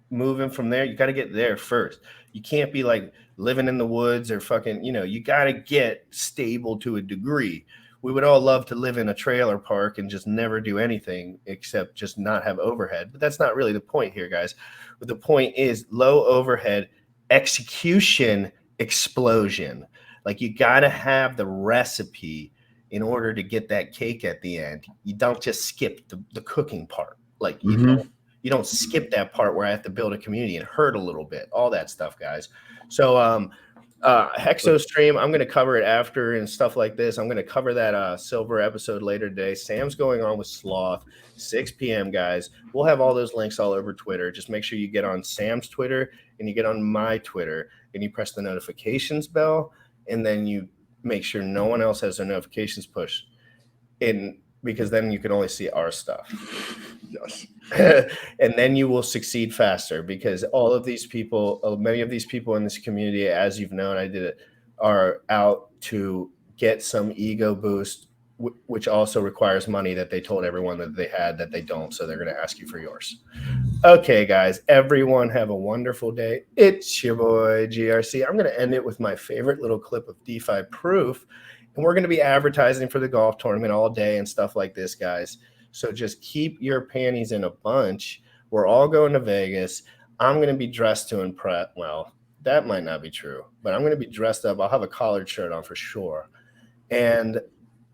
moving from there. You got to get there first. You can't be like living in the woods or fucking, you got to get stable to a degree. We would all love to live in a trailer park and just never do anything except just not have overhead. But that's not really the point here, guys. But the point is low overhead, execution, explosion. Like you got to have the recipe in order to get that cake at the end. You don't just skip the cooking part. Like you don't skip that part where I have to build a community and hurt a little bit, all that stuff, guys. So Hexostream, I'm going to cover it after and stuff like this. I'm going to cover that silver episode later today. Sam's going on with Sloth, 6 p.m., guys. We'll have all those links all over Twitter. Just make sure you get on Sam's Twitter and you get on my Twitter and you press the notifications bell, and then you make sure no one else has their notifications pushed in, because then you can only see our stuff. Yes. And then you will succeed faster, because all of these people, many of these people in this community, as you've known, I did it, are out to get some ego boost, which also requires money that they told everyone that they had that they don't. So they're going to ask you for yours. Okay, guys, everyone have a wonderful day. It's your boy GRC. I'm going to end it with my favorite little clip of DeFi proof. And we're going to be advertising for the golf tournament all day and stuff like this, guys. So just keep your panties in a bunch. We're all going to Vegas. I'm going to be dressed to impress. Well, that might not be true, but I'm going to be dressed up. I'll have a collared shirt on for sure, and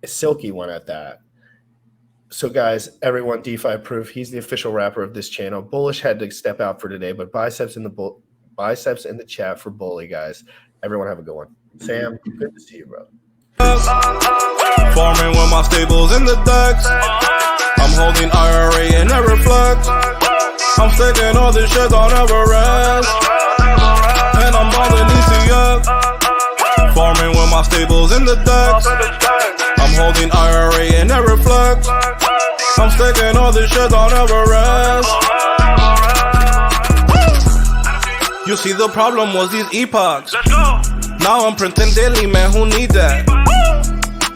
a silky one at that. So, guys, everyone, DeFi proof. He's the official rapper of this channel. Bullish had to step out for today, but biceps in the chat for Bully, guys. Everyone have a good one. Sam, good to see you, bro. Farming with my stables in the decks. I'm holding IRA and never flex. I'm sticking all this shit on Everest. And I'm balling ECF. Farming with my stables in the decks. I'm holding IRA and never flex. I'm sticking all this shit on Everest. You see, the problem was these epochs. Now I'm printing daily, man, who need that?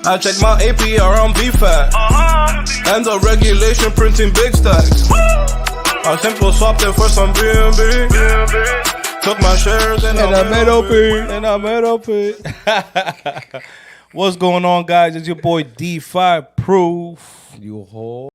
I check my APR on VFAT. And the regulation printing big stacks. I simple swapped it for some BNB. Took my shares and I made OP. What's going on, guys? It's your boy DeFi Proof. You whole